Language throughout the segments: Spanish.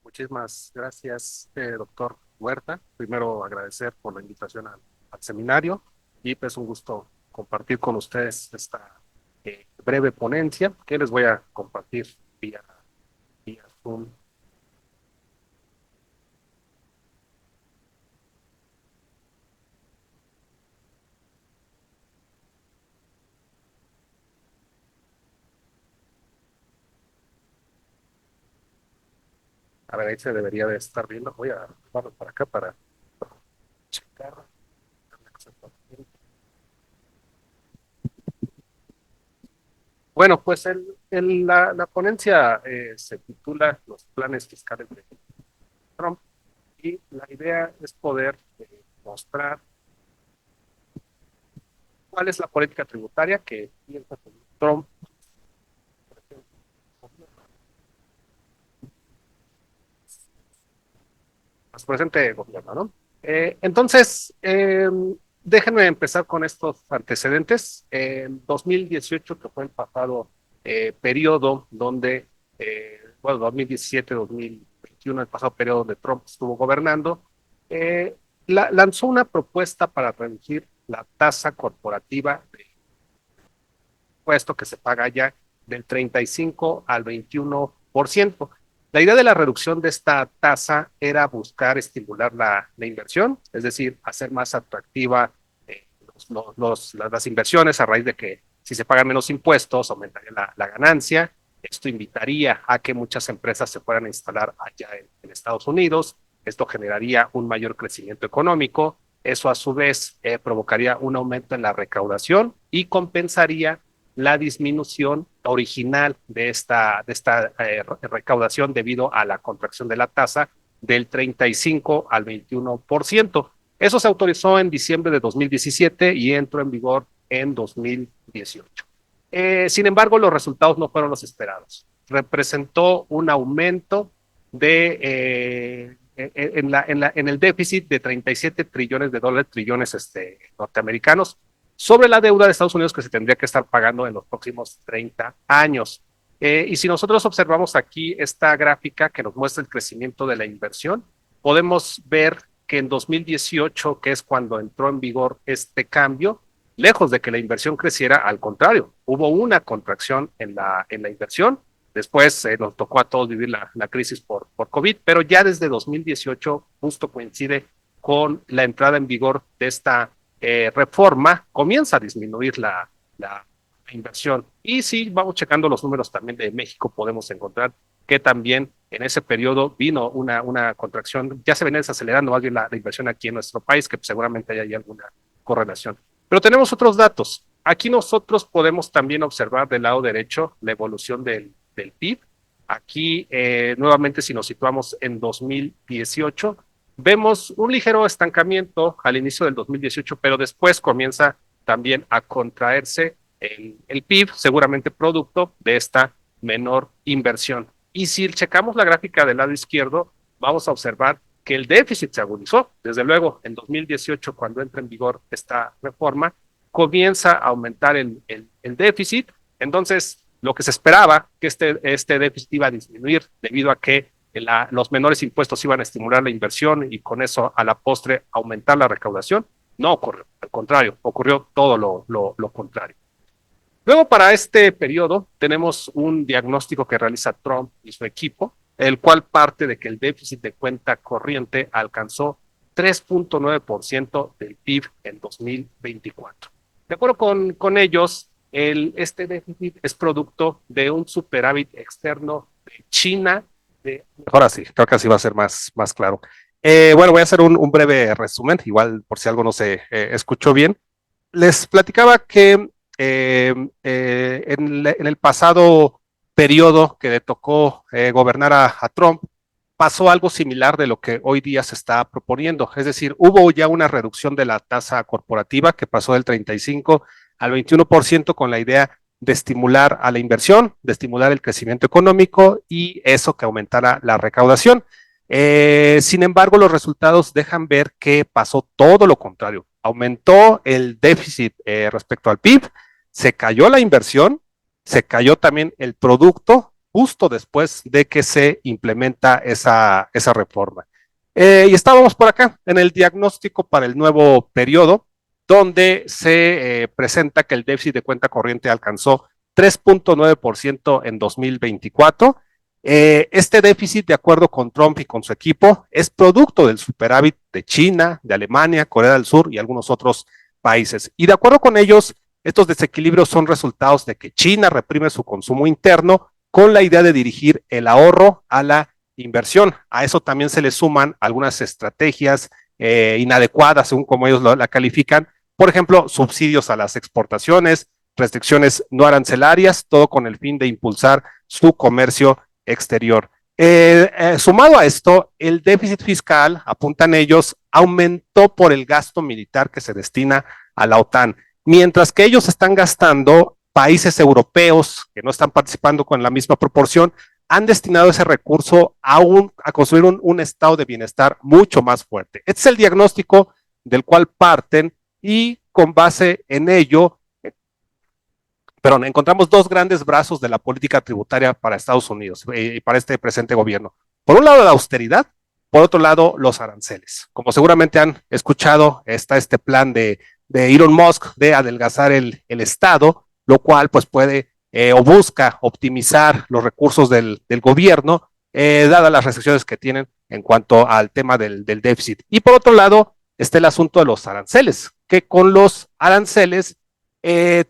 Muchísimas gracias, doctor Huerta. Primero agradecer por la invitación al seminario y pues un gusto compartir con ustedes esta breve ponencia que les voy a compartir vía Zoom. A ver, ahí se debería de estar viendo. Voy a darlo para acá para checar. Bueno, pues la ponencia se titula Los planes fiscales de Trump y la idea es poder mostrar cuál es la política tributaria que piensa Trump más presente gobierno, ¿no? Entonces, déjenme empezar con estos antecedentes. En 2018, que fue el pasado periodo donde, bueno, 2017-2021, el pasado periodo donde Trump estuvo gobernando, eh, lanzó una propuesta para reducir la tasa corporativa de impuesto que se paga ya del 35 al 21%. La idea de la reducción de esta tasa era buscar estimular la inversión, es decir, hacer más atractiva las inversiones a raíz de que si se pagan menos impuestos, aumentaría la ganancia. Esto invitaría a que muchas empresas se fueran a instalar allá en Estados Unidos. Esto generaría un mayor crecimiento económico. Eso a su vez provocaría un aumento en la recaudación y compensaría la disminución original de esta recaudación debido a la contracción de la tasa del 35 al 21%. Eso se autorizó en diciembre de 2017 y entró en vigor en 2018. Sin embargo, los resultados no fueron los esperados. Representó un aumento en el déficit de 37 trillones de dólares, trillones norteamericanos, sobre la deuda de Estados Unidos que se tendría que estar pagando en los próximos 30 años. Y si nosotros observamos aquí esta gráfica que nos muestra el crecimiento de la inversión, podemos ver que en 2018, que es cuando entró en vigor este cambio, lejos de que la inversión creciera, al contrario, hubo una contracción en la inversión. Después nos tocó a todos vivir la crisis por COVID, pero ya desde 2018 justo coincide con la entrada en vigor de esta reforma, comienza a disminuir la inversión. Y si vamos checando los números también de México, podemos encontrar que también en ese periodo vino una contracción, ya se venía desacelerando más bien la inversión aquí en nuestro país, que seguramente hay alguna correlación. Pero tenemos otros datos. Aquí nosotros podemos también observar del lado derecho la evolución del PIB. Aquí, nuevamente, si nos situamos en 2018, vemos un ligero estancamiento al inicio del 2018, pero después comienza también a contraerse el PIB, seguramente producto de esta menor inversión. Y si checamos la gráfica del lado izquierdo, vamos a observar que el déficit se agudizó. Desde luego, en 2018, cuando entra en vigor esta reforma, comienza a aumentar el déficit. Entonces, lo que se esperaba, que este déficit iba a disminuir debido a que los menores impuestos iban a estimular la inversión y con eso a la postre aumentar la recaudación, no ocurrió. Al contrario, ocurrió todo lo contrario. Luego, para este periodo, tenemos un diagnóstico que realiza Trump y su equipo, el cual parte de que el déficit de cuenta corriente alcanzó 3.9% del PIB en 2024. De acuerdo con ellos, este déficit es producto de un superávit externo de China. Ahora sí, creo que así va a ser más claro. Bueno, voy a hacer un breve resumen, igual por si algo no se escuchó bien. Les platicaba que en el pasado periodo que le tocó gobernar a Trump, pasó algo similar de lo que hoy día se está proponiendo. Es decir, hubo ya una reducción de la tasa corporativa que pasó del 35 al 21% con la idea de estimular a la inversión, de estimular el crecimiento económico y eso que aumentara la recaudación. Sin embargo, los resultados dejan ver que pasó todo lo contrario. Aumentó el déficit respecto al PIB, se cayó la inversión, se cayó también el producto justo después de que se implementa esa reforma. Y estábamos por acá en el diagnóstico para el nuevo periodo, donde se presenta que el déficit de cuenta corriente alcanzó 3.9% en 2024. Este déficit, de acuerdo con Trump y con su equipo, es producto del superávit de China, de Alemania, Corea del Sur y algunos otros países. Y de acuerdo con ellos, estos desequilibrios son resultados de que China reprime su consumo interno con la idea de dirigir el ahorro a la inversión. A eso también se le suman algunas estrategias inadecuadas, según como ellos la califican. Por ejemplo, subsidios a las exportaciones, restricciones no arancelarias, todo con el fin de impulsar su comercio exterior. Sumado a esto, el déficit fiscal, apuntan ellos, aumentó por el gasto militar que se destina a la OTAN, mientras que ellos están gastando, países europeos que no están participando con la misma proporción, han destinado ese recurso a construir un estado de bienestar mucho más fuerte. Este es el diagnóstico del cual parten y con base en ello, encontramos dos grandes brazos de la política tributaria para Estados Unidos y para este presente gobierno. Por un lado, la austeridad, por otro lado, los aranceles. Como seguramente han escuchado, está este plan de Elon Musk de adelgazar el Estado, lo cual pues puede o busca optimizar los recursos del gobierno, dadas las restricciones que tienen en cuanto al tema del déficit. Y por otro lado, está el asunto de los aranceles, que con los aranceles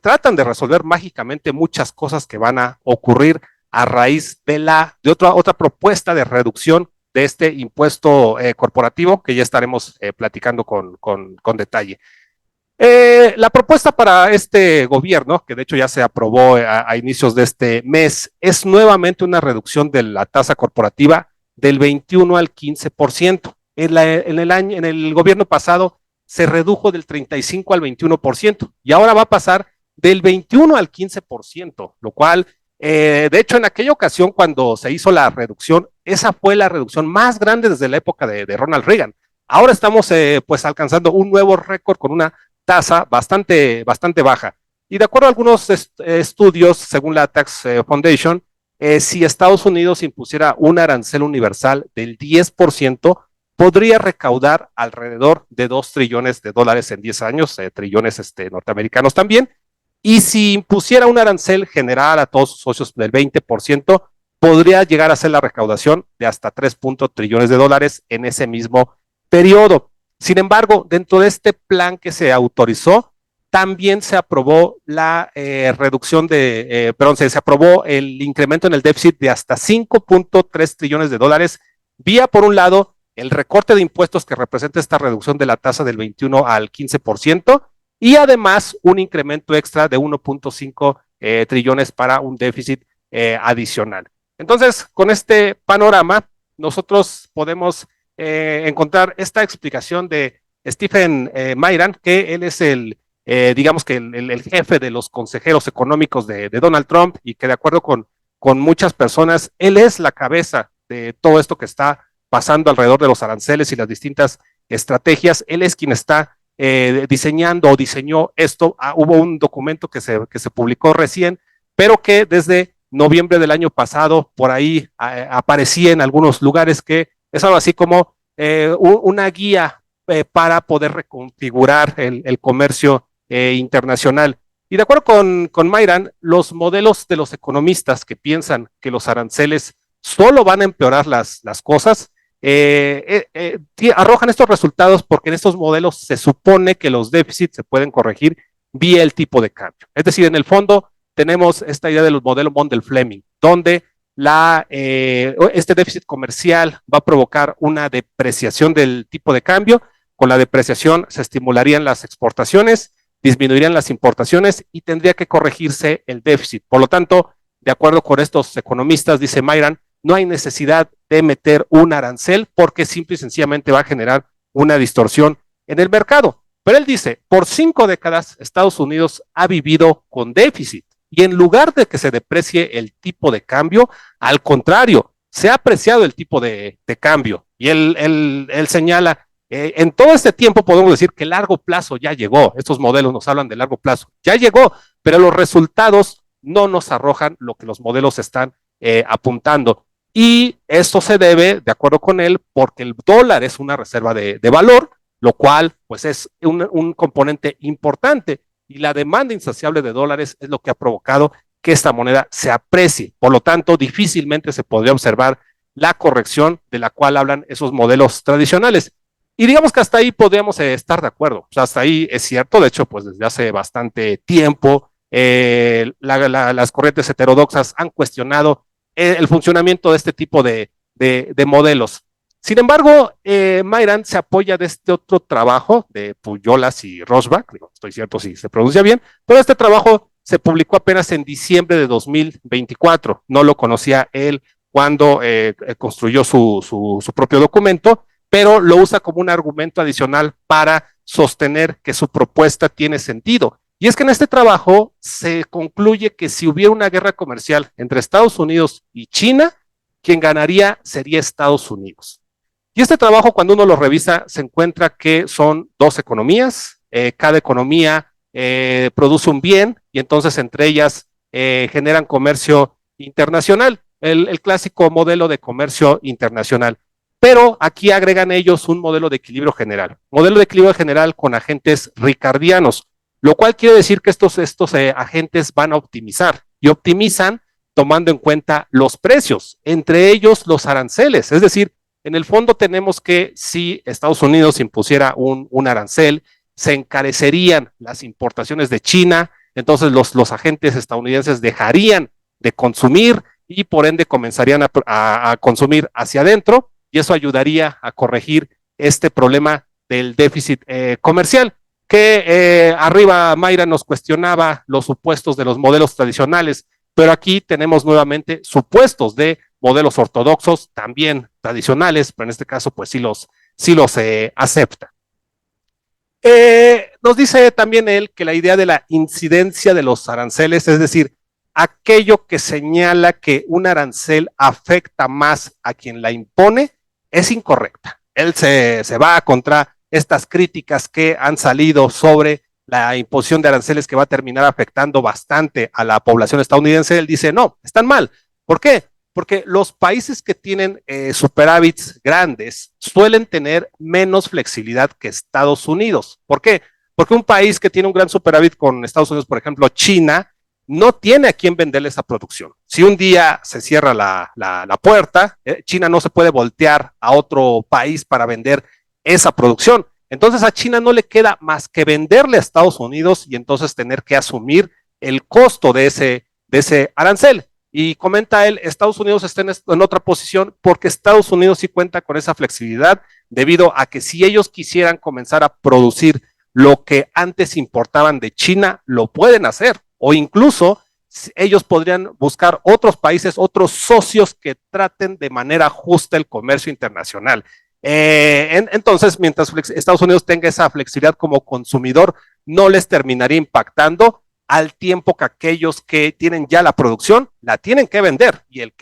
tratan de resolver mágicamente muchas cosas que van a ocurrir a raíz de otra propuesta de reducción de este impuesto corporativo que ya estaremos platicando con detalle. La propuesta para este gobierno, que de hecho ya se aprobó a inicios de este mes, es nuevamente una reducción de la tasa corporativa del 21 al 15%. En el gobierno pasado se redujo del 35 al 21% y ahora va a pasar del 21 al 15%, lo cual, de hecho, en aquella ocasión cuando se hizo la reducción, esa fue la reducción más grande desde la época de Ronald Reagan. Ahora estamos pues alcanzando un nuevo récord con una tasa bastante baja. Y de acuerdo a algunos estudios, según la Tax Foundation, si Estados Unidos impusiera un arancel universal del 10%, podría recaudar alrededor de 2 trillones de dólares en 10 años, trillones norteamericanos también. Y si impusiera un arancel general a todos sus socios del 20%, podría llegar a ser la recaudación de hasta 3 trillones de dólares en ese mismo periodo. Sin embargo, dentro de este plan que se autorizó, también se aprobó la reducción se aprobó el incremento en el déficit de hasta 5.3 trillones de dólares, vía, por un lado, el recorte de impuestos que representa esta reducción de la tasa del 21 al 15%, y además un incremento extra de 1.5 trillones para un déficit adicional. Entonces, con este panorama, nosotros podemos encontrar esta explicación de Stephen Mayran, que él es digamos que el jefe de los consejeros económicos de Donald Trump y que de acuerdo con muchas personas, él es la cabeza de todo esto que está pasando alrededor de los aranceles y las distintas estrategias. Él es quien está diseñando o diseñó esto. Hubo un documento que se publicó recién, pero que desde noviembre del año pasado por ahí aparecía en algunos lugares, que es algo así como una guía para poder reconfigurar el comercio internacional. Y de acuerdo con Mayran, los modelos de los economistas que piensan que los aranceles solo van a empeorar las cosas, arrojan estos resultados porque en estos modelos se supone que los déficits se pueden corregir vía el tipo de cambio. Es decir, en el fondo tenemos esta idea del modelo Mondel-Fleming, donde este déficit comercial va a provocar una depreciación del tipo de cambio. Con la depreciación se estimularían las exportaciones, disminuirían las importaciones y tendría que corregirse el déficit. Por lo tanto, de acuerdo con estos economistas, dice Mayran, no hay necesidad de meter un arancel porque simple y sencillamente va a generar una distorsión en el mercado. Pero él dice, por 5 décadas Estados Unidos ha vivido con déficit y en lugar de que se deprecie el tipo de cambio, al contrario, se ha apreciado el tipo de cambio. Y él señala, en todo este tiempo podemos decir que el largo plazo ya llegó. Estos modelos nos hablan de largo plazo. Ya llegó, pero los resultados no nos arrojan lo que los modelos están apuntando. Y esto se debe, de acuerdo con él, porque el dólar es una reserva de valor, lo cual pues es un componente importante, y la demanda insaciable de dólares es lo que ha provocado que esta moneda se aprecie. Por lo tanto, difícilmente se podría observar la corrección de la cual hablan esos modelos tradicionales. Y digamos que hasta ahí podríamos estar de acuerdo. O sea, hasta ahí es cierto. De hecho, pues desde hace bastante tiempo, las corrientes heterodoxas han cuestionado el funcionamiento de este tipo de modelos. Sin embargo, Mayrand se apoya de este otro trabajo de Pujolas y Rosbach, no estoy cierto si se pronuncia bien, pero este trabajo se publicó apenas en diciembre de 2024. No lo conocía él cuando construyó su propio documento, pero lo usa como un argumento adicional para sostener que su propuesta tiene sentido. Y es que en este trabajo se concluye que si hubiera una guerra comercial entre Estados Unidos y China, quien ganaría sería Estados Unidos. Y este trabajo, cuando uno lo revisa, se encuentra que son dos economías, cada economía produce un bien y entonces entre ellas generan comercio internacional, el clásico modelo de comercio internacional. Pero aquí agregan ellos un modelo de equilibrio general con agentes ricardianos, lo cual quiere decir que estos agentes van a optimizar y optimizan tomando en cuenta los precios, entre ellos los aranceles. Es decir, en el fondo tenemos que si Estados Unidos impusiera un arancel, se encarecerían las importaciones de China, entonces los agentes estadounidenses dejarían de consumir y por ende comenzarían a consumir hacia adentro, y eso ayudaría a corregir este problema del déficit comercial, que arriba Mayra nos cuestionaba los supuestos de los modelos tradicionales, pero aquí tenemos nuevamente supuestos de modelos ortodoxos, también tradicionales, pero en este caso pues sí los acepta. Nos dice también él que la idea de la incidencia de los aranceles, es decir, aquello que señala que un arancel afecta más a quien la impone, es incorrecta. Él se va contra estas críticas que han salido sobre la imposición de aranceles que va a terminar afectando bastante a la población estadounidense. Él dice, no, están mal. ¿Por qué? Porque los países que tienen superávits grandes suelen tener menos flexibilidad que Estados Unidos. ¿Por qué? Porque un país que tiene un gran superávit con Estados Unidos, por ejemplo, China, no tiene a quién venderle esa producción. Si un día se cierra la puerta, China no se puede voltear a otro país para vender esa producción. Entonces a China no le queda más que venderle a Estados Unidos y entonces tener que asumir el costo de ese arancel. Y comenta él, Estados Unidos está en otra posición porque Estados Unidos sí cuenta con esa flexibilidad debido a que si ellos quisieran comenzar a producir lo que antes importaban de China, lo pueden hacer, o incluso ellos podrían buscar otros países, otros socios que traten de manera justa el comercio internacional. Entonces, mientras Estados Unidos tenga esa flexibilidad como consumidor, no les terminaría impactando, al tiempo que aquellos que tienen ya la producción la tienen que vender y el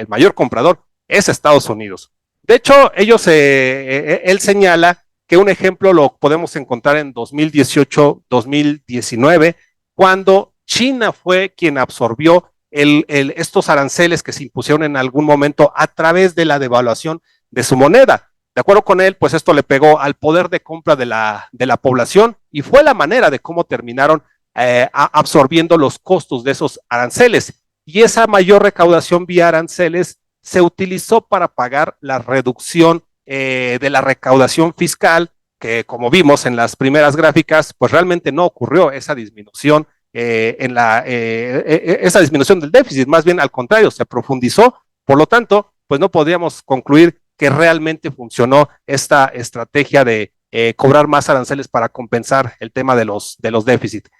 mayor comprador es Estados Unidos. De hecho, él señala que un ejemplo lo podemos encontrar en 2018-2019, cuando China fue quien absorbió estos aranceles que se impusieron en algún momento a través de la devaluación de su moneda. De acuerdo con él, pues esto le pegó al poder de compra de la población y fue la manera de cómo terminaron absorbiendo los costos de esos aranceles. Y esa mayor recaudación vía aranceles se utilizó para pagar la reducción de la recaudación fiscal, que como vimos en las primeras gráficas, pues realmente no ocurrió esa disminución esa disminución del déficit, más bien al contrario, se profundizó. Por lo tanto, pues no podríamos concluir que realmente funcionó esta estrategia de cobrar más aranceles para compensar el tema de los déficits.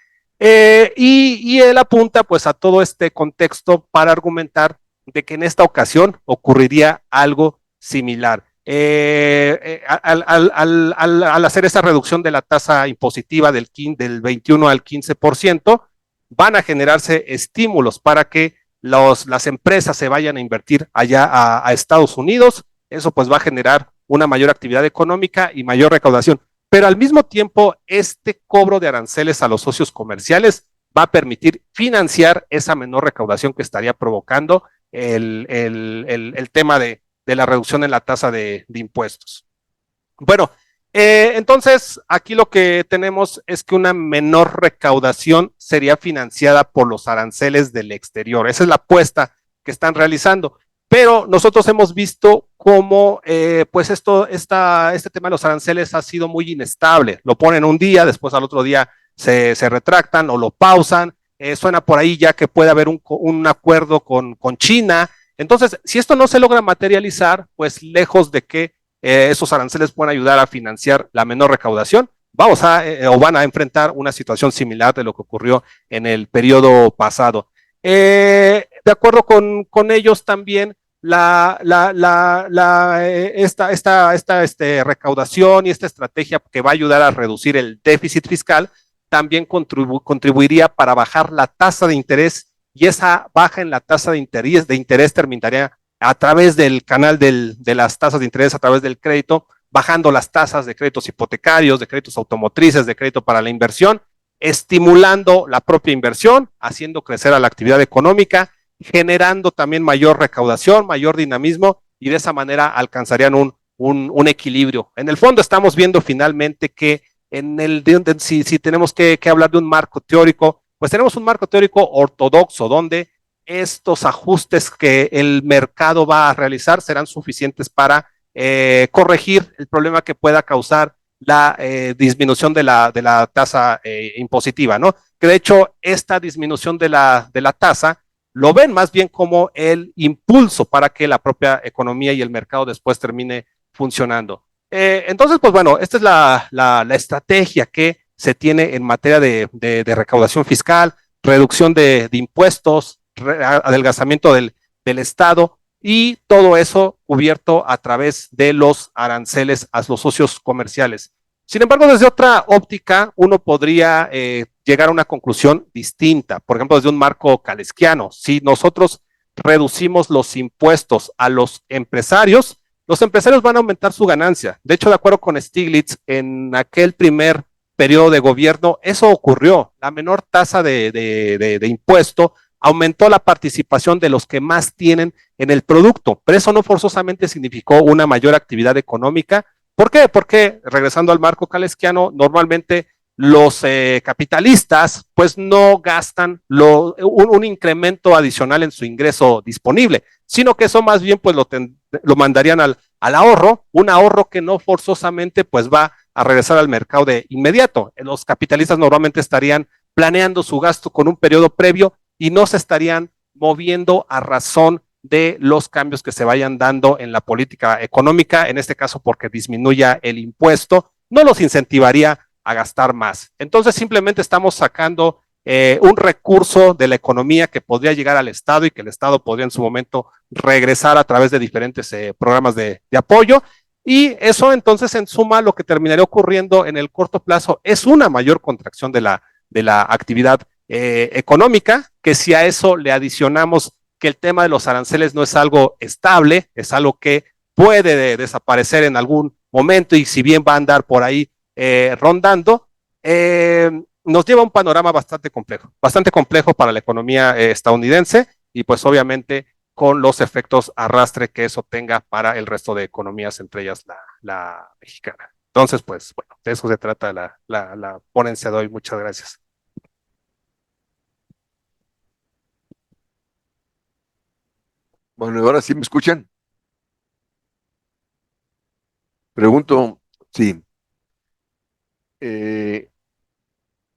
Y él apunta pues a todo este contexto para argumentar de que en esta ocasión ocurriría algo similar. Al hacer esa reducción de la tasa impositiva del 21 al 15%, van a generarse estímulos para que las empresas se vayan a invertir allá a Estados Unidos. Eso pues va a generar una mayor actividad económica y mayor recaudación. Pero al mismo tiempo, este cobro de aranceles a los socios comerciales va a permitir financiar esa menor recaudación que estaría provocando el tema de la reducción en la tasa de impuestos. Bueno, entonces aquí lo que tenemos es que una menor recaudación sería financiada por los aranceles del exterior. Esa es la apuesta que están realizando. Pero nosotros hemos visto cómo pues este tema de los aranceles ha sido muy inestable. Lo ponen un día, después al otro día se retractan o lo pausan. Suena por ahí ya que puede haber un acuerdo con China. Entonces, si esto no se logra materializar, pues lejos de que esos aranceles pueden ayudar a financiar la menor recaudación, o van a enfrentar una situación similar de lo que ocurrió en el periodo pasado. De acuerdo con ellos también, esta recaudación y esta estrategia que va a ayudar a reducir el déficit fiscal también contribuiría para bajar la tasa de interés, y esa baja en la tasa de interés terminaría a través del canal de las tasas de interés, a través del crédito, bajando las tasas de créditos hipotecarios, de créditos automotrices, de crédito para la inversión, estimulando la propia inversión, haciendo crecer a la actividad económica, generando también mayor recaudación, mayor dinamismo, y de esa manera alcanzarían un equilibrio. En el fondo estamos viendo finalmente que si tenemos que hablar de un marco teórico, pues tenemos un marco teórico ortodoxo donde estos ajustes que el mercado va a realizar serán suficientes para corregir el problema que pueda causar la disminución de la tasa impositiva, ¿no? Que de hecho esta disminución de la tasa lo ven más bien como el impulso para que la propia economía y el mercado después termine funcionando. Entonces, pues bueno, esta es la estrategia que se tiene en materia de recaudación fiscal, reducción de impuestos, adelgazamiento del Estado, y todo eso cubierto a través de los aranceles a los socios comerciales. Sin embargo, desde otra óptica, uno podría llegar a una conclusión distinta. Por ejemplo, desde un marco calesquiano, si nosotros reducimos los impuestos a los empresarios van a aumentar su ganancia. De hecho, de acuerdo con Stiglitz, en aquel primer periodo de gobierno, eso ocurrió. La menor tasa de impuesto aumentó la participación de los que más tienen en el producto, pero eso no forzosamente significó una mayor actividad económica. ¿Por qué? Porque, regresando al marco calesquiano, normalmente los capitalistas pues no gastan un incremento adicional en su ingreso disponible, sino que eso más bien pues lo mandarían al ahorro, un ahorro que no forzosamente pues va a regresar al mercado de inmediato. Los capitalistas normalmente estarían planeando su gasto con un periodo previo y no se estarían moviendo a razón de los cambios que se vayan dando en la política económica, en este caso porque disminuya el impuesto, no los incentivaría a gastar más. Entonces simplemente estamos sacando un recurso de la economía que podría llegar al Estado y que el Estado podría en su momento regresar a través de diferentes programas de apoyo, y eso entonces en suma lo que terminaría ocurriendo en el corto plazo es una mayor contracción de la actividad económica, que si a eso le adicionamos que el tema de los aranceles no es algo estable, es algo que puede desaparecer en algún momento, y si bien va a andar por ahí rondando, nos lleva a un panorama bastante complejo para la economía estadounidense, y pues obviamente con los efectos arrastre que eso tenga para el resto de economías, entre ellas la mexicana. Entonces, pues bueno, de eso se trata la ponencia de hoy. Muchas gracias. Bueno, ahora sí me escuchan. Pregunto, sí. Eh,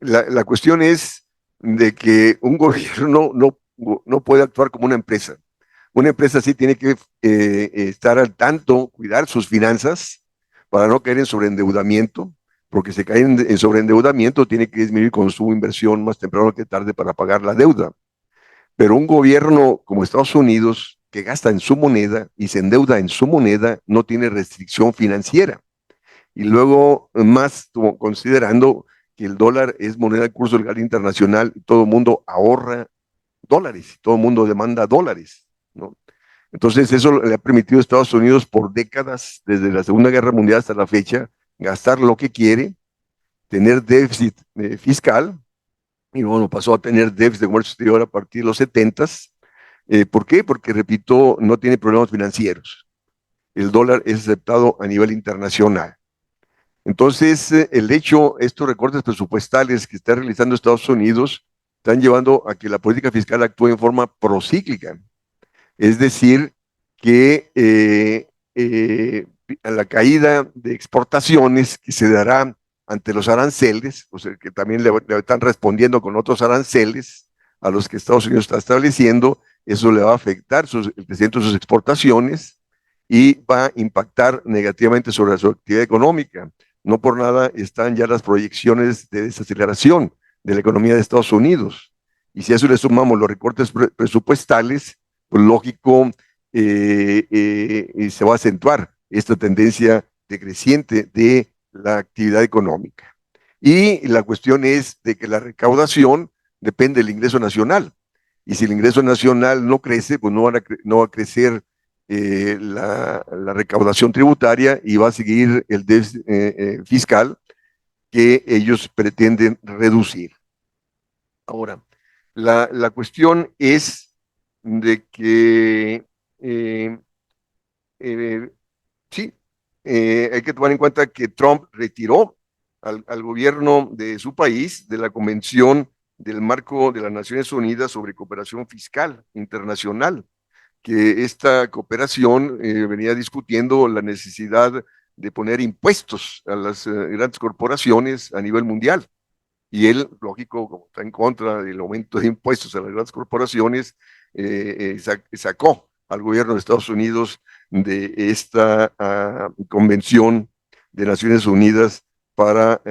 la cuestión es de que un gobierno no puede actuar como una empresa. Una empresa sí tiene que estar al tanto, cuidar sus finanzas para no caer en sobreendeudamiento, porque si cae en sobreendeudamiento tiene que disminuir con su inversión más temprano que tarde para pagar la deuda. Pero un gobierno como Estados Unidos, que gasta en su moneda y se endeuda en su moneda, no tiene restricción financiera. Y luego, más considerando que el dólar es moneda de curso legal internacional, y todo el mundo ahorra dólares, y todo el mundo demanda dólares, ¿no? Entonces, eso le ha permitido a Estados Unidos por décadas, desde la Segunda Guerra Mundial hasta la fecha, gastar lo que quiere, tener déficit fiscal, y bueno, pasó a tener déficit de comercio exterior a partir de los 70s, ¿Por qué? Porque, repito, no tiene problemas financieros. El dólar es aceptado a nivel internacional. Entonces, el hecho, estos recortes presupuestales que está realizando Estados Unidos están llevando a que la política fiscal actúe en forma procíclica. Es decir, que a la caída de exportaciones que se dará ante los aranceles, o sea, que también le están respondiendo con otros aranceles a los que Estados Unidos está estableciendo, eso le va a afectar el crecimiento de sus exportaciones y va a impactar negativamente sobre su actividad económica. No por nada están ya las proyecciones de desaceleración de la economía de Estados Unidos. Y si a eso le sumamos los recortes presupuestales, pues lógico, se va a acentuar esta tendencia decreciente de la actividad económica. Y la cuestión es de que la recaudación depende del ingreso nacional. Y si el ingreso nacional no crece, pues no va a crecer la recaudación tributaria y va a seguir el déficit fiscal que ellos pretenden reducir. Ahora, la cuestión es de que eh, sí, hay que tomar en cuenta que Trump retiró al gobierno de su país de la Convención del Marco de las Naciones Unidas sobre Cooperación Fiscal Internacional, que esta cooperación venía discutiendo la necesidad de poner impuestos a las grandes corporaciones a nivel mundial. Y él, lógico, como está en contra del aumento de impuestos a las grandes corporaciones, sacó al gobierno de Estados Unidos de esta convención de Naciones Unidas para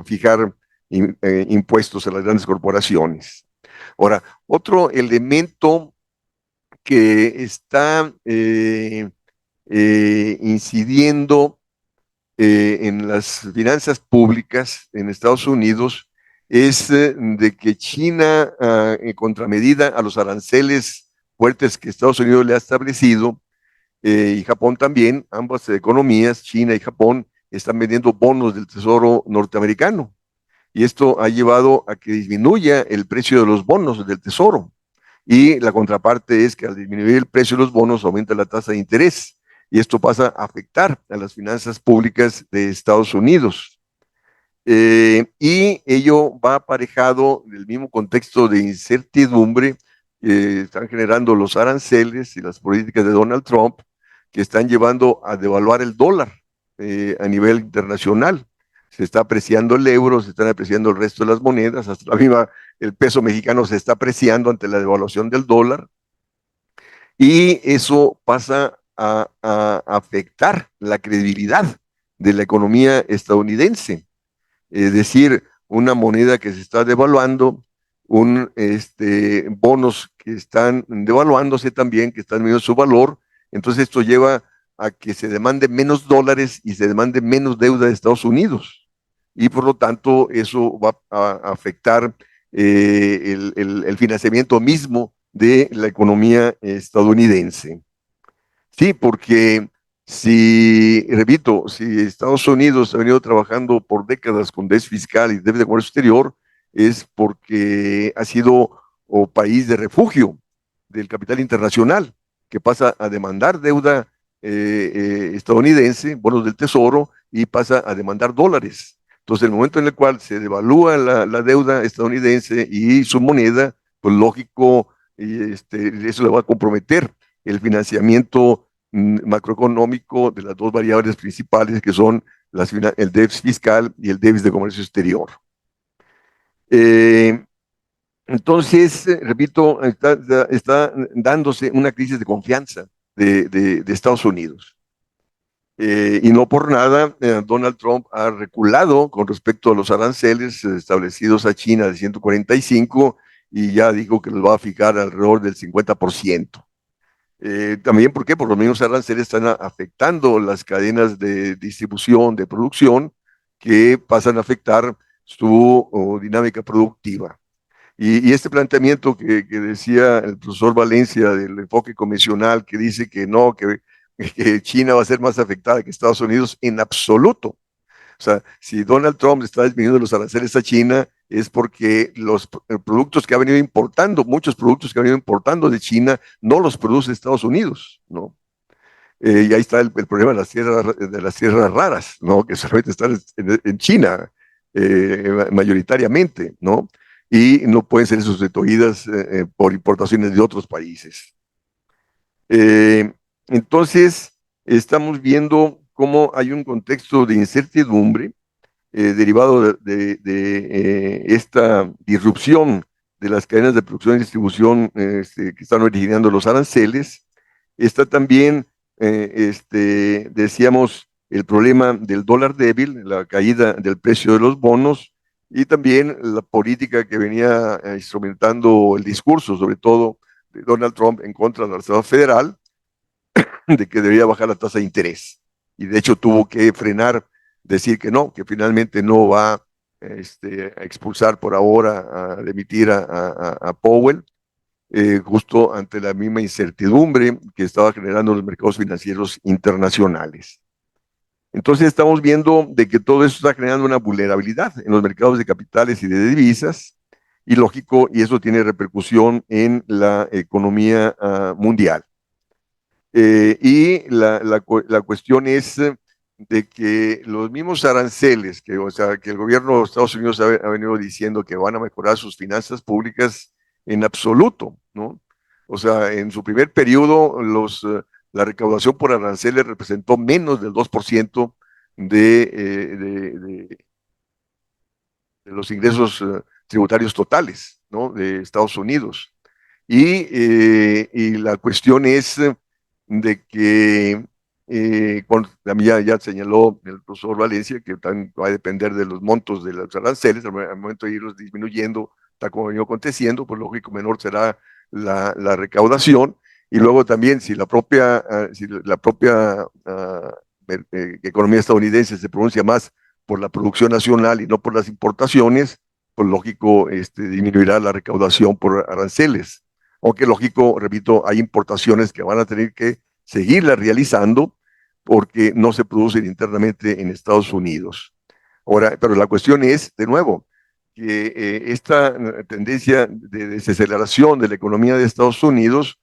fijar impuestos a las grandes corporaciones. Ahora, otro elemento que está incidiendo en las finanzas públicas en Estados Unidos es de que China, en contramedida a los aranceles fuertes que Estados Unidos le ha establecido, y Japón también, ambas economías, China y Japón, están vendiendo bonos del Tesoro norteamericano. Y esto ha llevado a que disminuya el precio de los bonos del Tesoro. Y la contraparte es que al disminuir el precio de los bonos aumenta la tasa de interés. Y esto pasa a afectar a las finanzas públicas de Estados Unidos. Y ello va aparejado del mismo contexto de incertidumbre que están generando los aranceles y las políticas de Donald Trump, que están llevando a devaluar el dólar a nivel internacional. Se está apreciando el euro, se están apreciando el resto de las monedas, hasta la misma, el peso mexicano se está apreciando ante la devaluación del dólar, y eso pasa a afectar la credibilidad de la economía estadounidense. Es decir, una moneda que se está devaluando, bonos que están devaluándose también, que están midiendo su valor. Entonces esto lleva a que se demande menos dólares y se demande menos deuda de Estados Unidos. Y por lo tanto eso va a afectar el financiamiento mismo de la economía estadounidense. Sí, porque si, repito, si Estados Unidos ha venido trabajando por décadas con déficit fiscal y déficit de comercio exterior, es porque ha sido país de refugio del capital internacional, que pasa a demandar deuda estadounidense, bonos del tesoro, y pasa a demandar dólares. Entonces, el momento en el cual se devalúa la deuda estadounidense y su moneda, pues lógico, eso le va a comprometer el financiamiento macroeconómico de las dos variables principales que son el déficit fiscal y el déficit de comercio exterior. Entonces, repito, está dándose una crisis de confianza de Estados Unidos. Y no por nada, Donald Trump ha reculado con respecto a los aranceles establecidos a China de 145 y ya dijo que los va a fijar alrededor del 50%. También, ¿por qué? Por los mismos aranceles están afectando las cadenas de distribución, de producción, que pasan a afectar su dinámica productiva. Y este planteamiento que decía el profesor Valencia del enfoque convencional, que dice que no, que China va a ser más afectada que Estados Unidos, en absoluto. O sea, si Donald Trump está disminuyendo los aranceles a China, es porque los productos que ha venido importando, muchos productos que ha venido importando de China, no los produce Estados Unidos, ¿no? Y ahí está el problema de las tierras raras, ¿no? Que solamente están en China, mayoritariamente, ¿no? Y no pueden ser sustituidas por importaciones de otros países. Eh, entonces, estamos viendo cómo hay un contexto de incertidumbre derivado esta disrupción de las cadenas de producción y distribución que están originando los aranceles. Está también, decíamos, el problema del dólar débil, la caída del precio de los bonos y también la política que venía instrumentando el discurso, sobre todo de Donald Trump en contra de la Reserva Federal, de que debería bajar la tasa de interés. Y de hecho tuvo que frenar, decir que no, que finalmente no va a expulsar por ahora, a demitir a Powell, justo ante la misma incertidumbre que estaba generando los mercados financieros internacionales. Entonces estamos viendo de que todo eso está generando una vulnerabilidad en los mercados de capitales y de divisas, y lógico, y eso tiene repercusión en la economía mundial. Y la cuestión es de que los mismos aranceles, que, o sea, que el gobierno de Estados Unidos ha venido diciendo que van a mejorar sus finanzas públicas en absoluto, ¿no? O sea, en su primer periodo, la recaudación por aranceles representó menos del 2% de los ingresos tributarios totales, ¿no? De Estados Unidos. Y la cuestión es de que, ya señaló el profesor Valencia, que también va a depender de los montos de los aranceles, al momento de irlos disminuyendo, tal como venido aconteciendo, pues lógico, menor será la recaudación. Y luego también, si la propia economía estadounidense se pronuncia más por la producción nacional y no por las importaciones, pues lógico, disminuirá la recaudación por aranceles. Aunque lógico, repito, hay importaciones que van a tener que seguirlas realizando porque no se producen internamente en Estados Unidos. Ahora, pero la cuestión es, de nuevo, que esta tendencia de desaceleración de la economía de Estados Unidos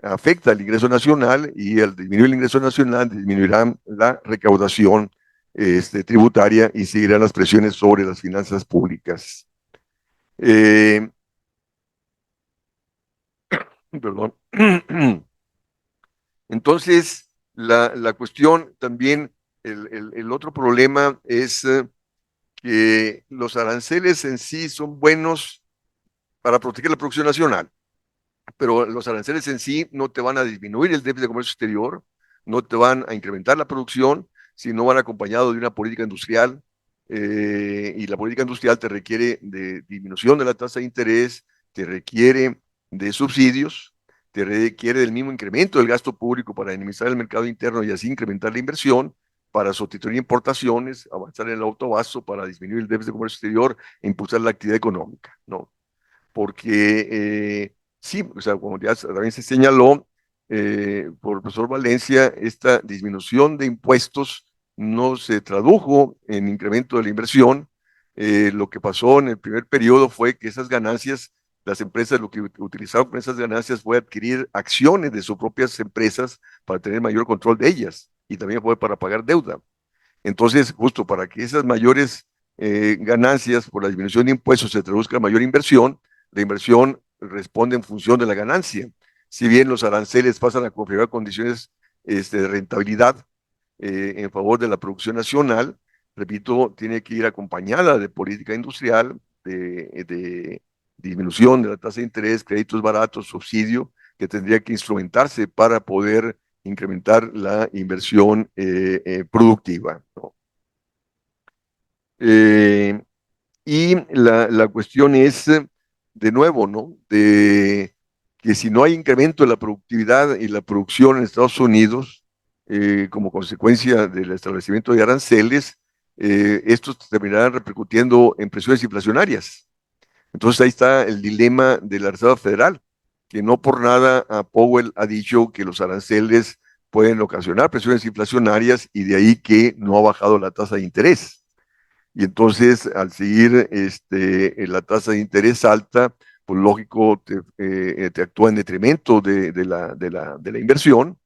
afecta al ingreso nacional y al disminuir el ingreso nacional disminuirá la recaudación tributaria y seguirán las presiones sobre las finanzas públicas. Perdón. Entonces, la cuestión también, el otro problema es que los aranceles en sí son buenos para proteger la producción nacional, pero los aranceles en sí no te van a disminuir el déficit de comercio exterior, no te van a incrementar la producción, sino van acompañados de una política industrial, y la política industrial te requiere de disminución de la tasa de interés, te requiere de subsidios, te requiere del mismo incremento del gasto público para dinamizar el mercado interno y así incrementar la inversión, para sustituir importaciones, avanzar en el autobasto, para disminuir el déficit de comercio exterior e impulsar la actividad económica, ¿no? Porque sí, o sea, como ya también se señaló por el profesor Valencia, esta disminución de impuestos no se tradujo en incremento de la inversión. Lo que pasó en el primer periodo fue que esas ganancias, las empresas lo que utilizaron con esas ganancias fue adquirir acciones de sus propias empresas para tener mayor control de ellas y también fue para pagar deuda. Entonces, justo para que esas mayores ganancias por la disminución de impuestos se traduzca en mayor inversión, la inversión responde en función de la ganancia. Si bien los aranceles pasan a configurar condiciones de rentabilidad en favor de la producción nacional, repito, tiene que ir acompañada de política industrial, de disminución de la tasa de interés, créditos baratos, subsidio, que tendría que instrumentarse para poder incrementar la inversión productiva, ¿no? Eh, y la cuestión es, de nuevo, ¿no? De que si no hay incremento de la productividad y la producción en Estados Unidos, como consecuencia del establecimiento de aranceles, estos terminarán repercutiendo en presiones inflacionarias. Entonces ahí está el dilema de la Reserva Federal, que no por nada Powell ha dicho que los aranceles pueden ocasionar presiones inflacionarias y de ahí que no ha bajado la tasa de interés. Y entonces, al seguir la tasa de interés alta, pues lógico, te actúa en detrimento de la inversión.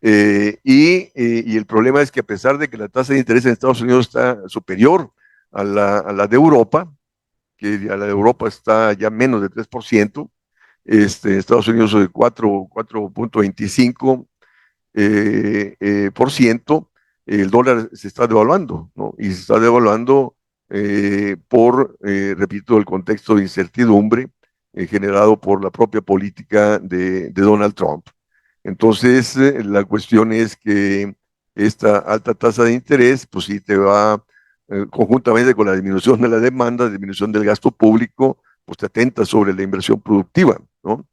Y el problema es que a pesar de que la tasa de interés en Estados Unidos está superior a la de Europa, que a la de Europa está ya menos de 3%, Estados Unidos de 4.25%, por ciento, el dólar se está devaluando, ¿no? Y se está devaluando repito, el contexto de incertidumbre generado por la propia política de Donald Trump. Entonces, la cuestión es que esta alta tasa de interés, pues sí te va, conjuntamente con la disminución de la demanda, disminución del gasto público, pues te atenta sobre la inversión productiva, ¿no?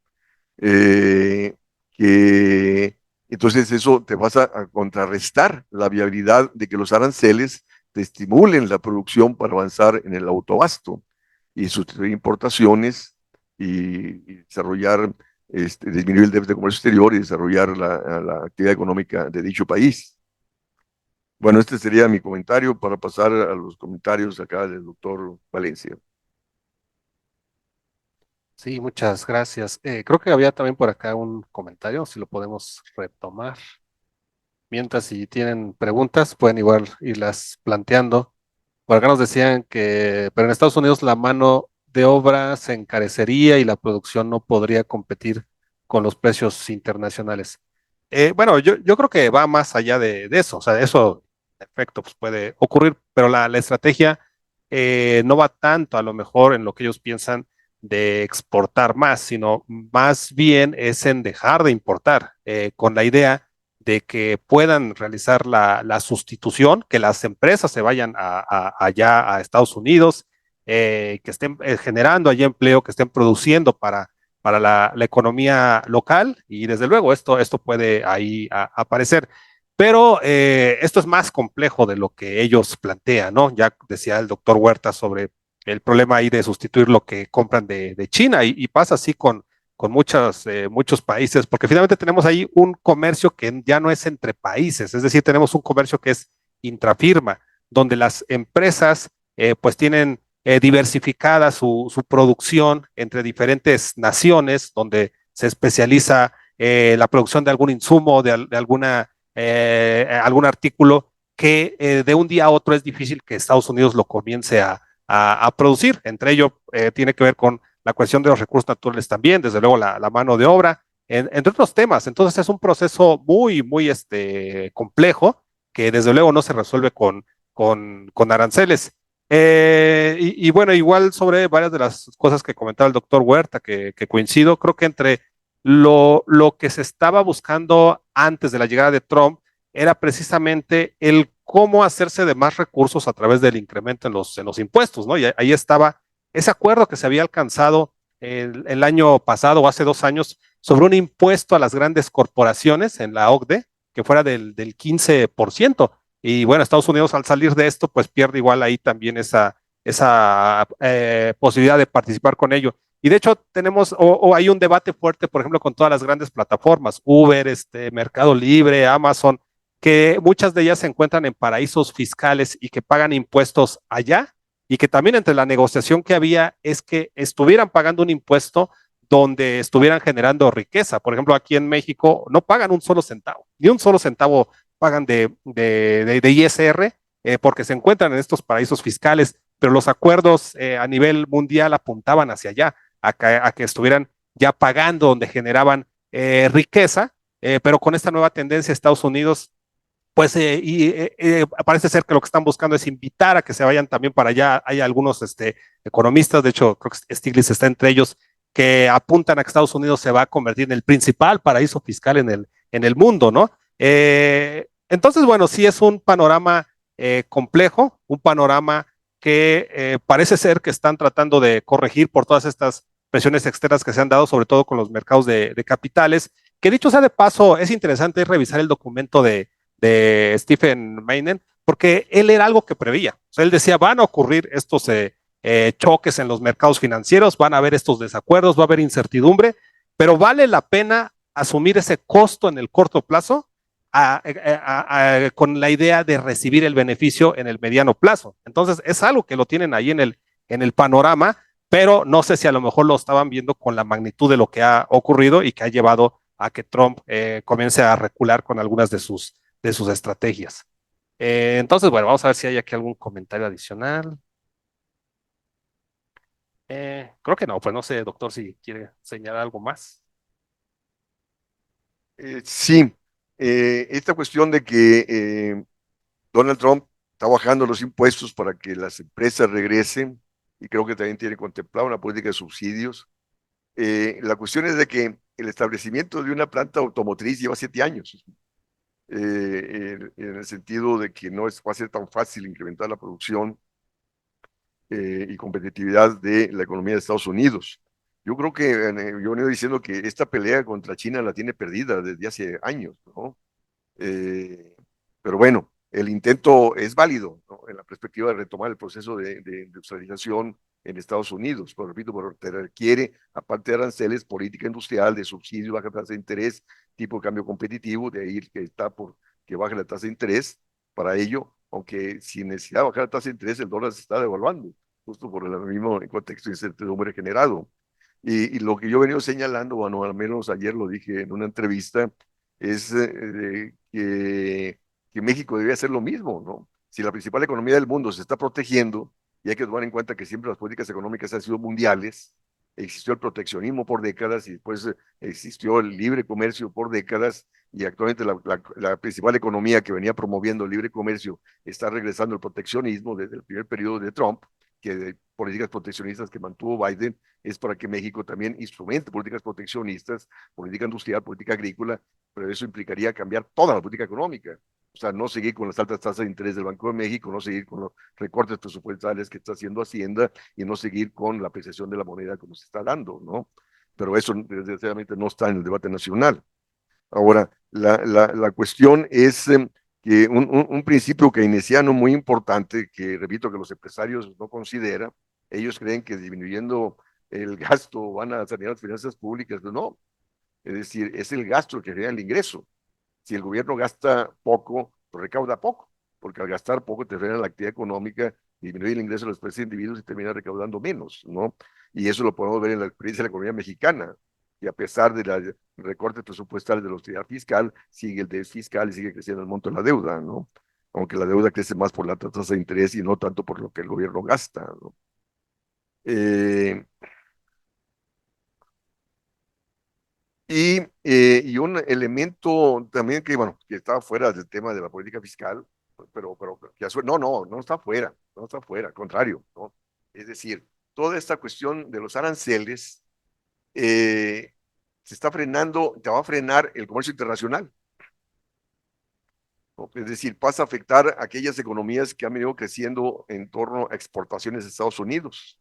Eh, que entonces eso te vas a contrarrestar la viabilidad de que los aranceles te estimulen la producción para avanzar en el autobasto y sustituir importaciones y desarrollar, disminuir el déficit de comercio exterior y desarrollar la actividad económica de dicho país. Bueno, este sería mi comentario para pasar a los comentarios acá del doctor Valencia. Sí, muchas gracias. Creo que había también por acá un comentario, si lo podemos retomar. Mientras, si tienen preguntas, pueden igual irlas planteando. Por acá nos decían que, pero en Estados Unidos la mano de obra se encarecería y la producción no podría competir con los precios internacionales. Bueno, yo creo que va más allá de eso, o sea, eso, en efecto, pues puede ocurrir, pero la estrategia no va tanto a lo mejor en lo que ellos piensan de exportar más, sino más bien es en dejar de importar, con la idea de que puedan realizar la sustitución, que las empresas se vayan allá a Estados Unidos, que estén generando allá empleo, que estén produciendo para la economía local y desde luego esto puede ahí aparecer. Pero esto es más complejo de lo que ellos plantean, ¿no? Ya decía el doctor Huerta sobre el problema ahí de sustituir lo que compran de China y pasa así con muchos países, porque finalmente tenemos ahí un comercio que ya no es entre países, es decir, tenemos un comercio que es intrafirma, donde las empresas pues tienen diversificada su producción entre diferentes naciones, donde se especializa la producción de algún insumo, de algún artículo que de un día a otro es difícil que Estados Unidos lo comience a producir. Entre ello tiene que ver con la cuestión de los recursos naturales también, desde luego la mano de obra, entre otros temas. Entonces es un proceso muy complejo que desde luego no se resuelve con aranceles. Y bueno, igual sobre varias de las cosas que comentaba el doctor Huerta, que coincido, creo que entre lo que se estaba buscando antes de la llegada de Trump era precisamente el cómo hacerse de más recursos a través del incremento en los impuestos, ¿no? Y ahí estaba ese acuerdo que se había alcanzado el año pasado o hace 2 años sobre un impuesto a las grandes corporaciones en la OCDE que fuera del 15%. Y bueno, Estados Unidos al salir de esto, pues pierde igual ahí también esa posibilidad de participar con ello. Y de hecho tenemos, o hay un debate fuerte, por ejemplo, con todas las grandes plataformas, Uber, Mercado Libre, Amazon, que muchas de ellas se encuentran en paraísos fiscales y que pagan impuestos allá, y que también entre la negociación que había es que estuvieran pagando un impuesto donde estuvieran generando riqueza. Por ejemplo, aquí en México no pagan un solo centavo, ni un solo centavo pagan de ISR, porque se encuentran en estos paraísos fiscales, pero los acuerdos a nivel mundial apuntaban hacia allá, a que estuvieran ya pagando donde generaban riqueza, pero con esta nueva tendencia Estados Unidos pues parece ser que lo que están buscando es invitar a que se vayan también para allá. Hay algunos economistas, de hecho, creo que Stiglitz está entre ellos, que apuntan a que Estados Unidos se va a convertir en el principal paraíso fiscal en el mundo, ¿no? Entonces, bueno, sí es un panorama complejo, un panorama que parece ser que están tratando de corregir por todas estas presiones externas que se han dado, sobre todo con los mercados de capitales, que dicho sea de paso, es interesante revisar el documento de Stephen Mainen, porque él era algo que preveía. O sea, él decía, van a ocurrir estos choques en los mercados financieros, van a haber estos desacuerdos, va a haber incertidumbre, pero vale la pena asumir ese costo en el corto plazo con la idea de recibir el beneficio en el mediano plazo. Entonces, es algo que lo tienen ahí en el panorama, pero no sé si a lo mejor lo estaban viendo con la magnitud de lo que ha ocurrido y que ha llevado a que Trump comience a recular con algunas de sus estrategias. Entonces, bueno, vamos a ver si hay aquí algún comentario adicional. Creo que no, pues no sé, doctor, si quiere señalar algo más. Sí, esta cuestión de que Donald Trump está bajando los impuestos para que las empresas regresen y creo que también tiene contemplado una política de subsidios. La cuestión es de que el establecimiento de una planta automotriz lleva 7 años, en el sentido de que no va a ser tan fácil incrementar la producción y competitividad de la economía de Estados Unidos. Yo creo que yo he venido diciendo que esta pelea contra China la tiene perdida desde hace años, ¿no? Eh, pero bueno, el intento es válido, ¿no? En la perspectiva de retomar el proceso de industrialización en Estados Unidos. Pero repito, pero requiere, aparte de aranceles, política industrial, de subsidio, baja tasa de interés, tipo de cambio competitivo, de ahí que está por que baje la tasa de interés. Para ello, aunque sin necesidad de bajar la tasa de interés, el dólar se está devaluando, justo por el mismo contexto de incertidumbre generado. Y lo que yo he venido señalando, bueno, al menos ayer lo dije en una entrevista, es que México debe hacer lo mismo, ¿no? Si la principal economía del mundo se está protegiendo, y hay que tomar en cuenta que siempre las políticas económicas han sido mundiales, existió el proteccionismo por décadas y después existió el libre comercio por décadas, y actualmente la principal economía que venía promoviendo el libre comercio está regresando al proteccionismo desde el primer periodo de Trump, que de políticas proteccionistas que mantuvo Biden, es para que México también instrumente políticas proteccionistas, política industrial, política agrícola, pero eso implicaría cambiar toda la política económica. O sea, no seguir con las altas tasas de interés del Banco de México, no seguir con los recortes presupuestales que está haciendo Hacienda y no seguir con la apreciación de la moneda como se está dando, ¿no? Pero eso desgraciadamente no está en el debate nacional. Ahora, la cuestión es que un principio keynesiano muy importante, que repito que los empresarios no consideran, ellos creen que disminuyendo el gasto van a sanear las finanzas públicas, pero no, es decir, es el gasto el que genera el ingreso. Si el gobierno gasta poco, pues recauda poco, porque al gastar poco te frena la actividad económica, disminuye el ingreso de los propios individuos y termina recaudando menos, ¿no? Y eso lo podemos ver en la experiencia de la economía mexicana, y a pesar de los recortes presupuestales de la austeridad fiscal, sigue el déficit fiscal y sigue creciendo el monto de la deuda, ¿no? Aunque la deuda crece más por la tasa de interés y no tanto por lo que el gobierno gasta, ¿no? Eh, y un elemento también que, bueno, que estaba fuera del tema de la política fiscal, pero no está fuera, no está fuera, al contrario, ¿no? Es decir, toda esta cuestión de los aranceles se está frenando, te va a frenar el comercio internacional, ¿no? Es decir, pasa a afectar a aquellas economías que han venido creciendo en torno a exportaciones de Estados Unidos.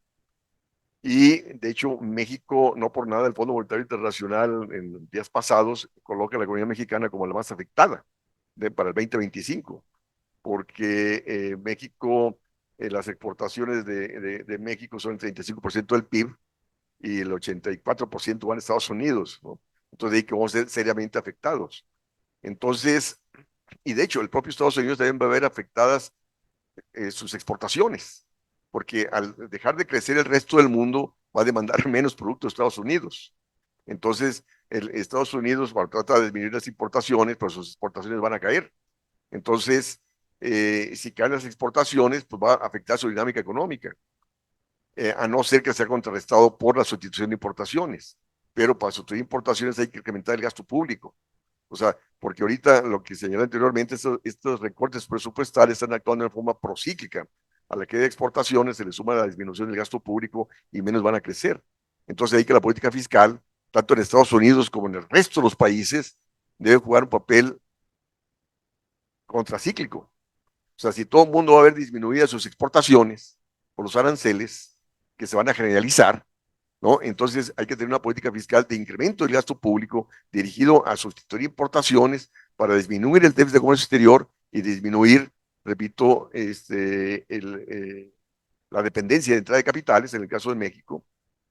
Y de hecho, México, no por nada, el Fondo Monetario Internacional en días pasados coloca a la economía mexicana como la más afectada para el 2025, porque México, las exportaciones de México son el 35% del PIB y el 84% van a Estados Unidos, ¿no? Entonces, de ahí que vamos a ser seriamente afectados. Entonces, y de hecho, el propio Estados Unidos también va a ver afectadas sus exportaciones, porque al dejar de crecer el resto del mundo va a demandar menos productos de Estados Unidos. Entonces, Estados Unidos trata de disminuir las importaciones, pero sus exportaciones van a caer. Entonces, si caen las exportaciones, pues va a afectar su dinámica económica, a no ser que sea contrarrestado por la sustitución de importaciones. Pero para sustituir importaciones hay que incrementar el gasto público. O sea, porque ahorita lo que señalé anteriormente, estos recortes presupuestales están actuando de forma procíclica. A la que de exportaciones se le suma la disminución del gasto público y menos van a crecer. Entonces, ahí que la política fiscal, tanto en Estados Unidos como en el resto de los países, debe jugar un papel contracíclico. O sea, si todo el mundo va a ver disminuidas sus exportaciones por los aranceles que se van a generalizar, ¿no? Entonces hay que tener una política fiscal de incremento del gasto público dirigido a sustituir importaciones para disminuir el déficit de comercio exterior y disminuir, repito, la dependencia de entrada de capitales, en el caso de México,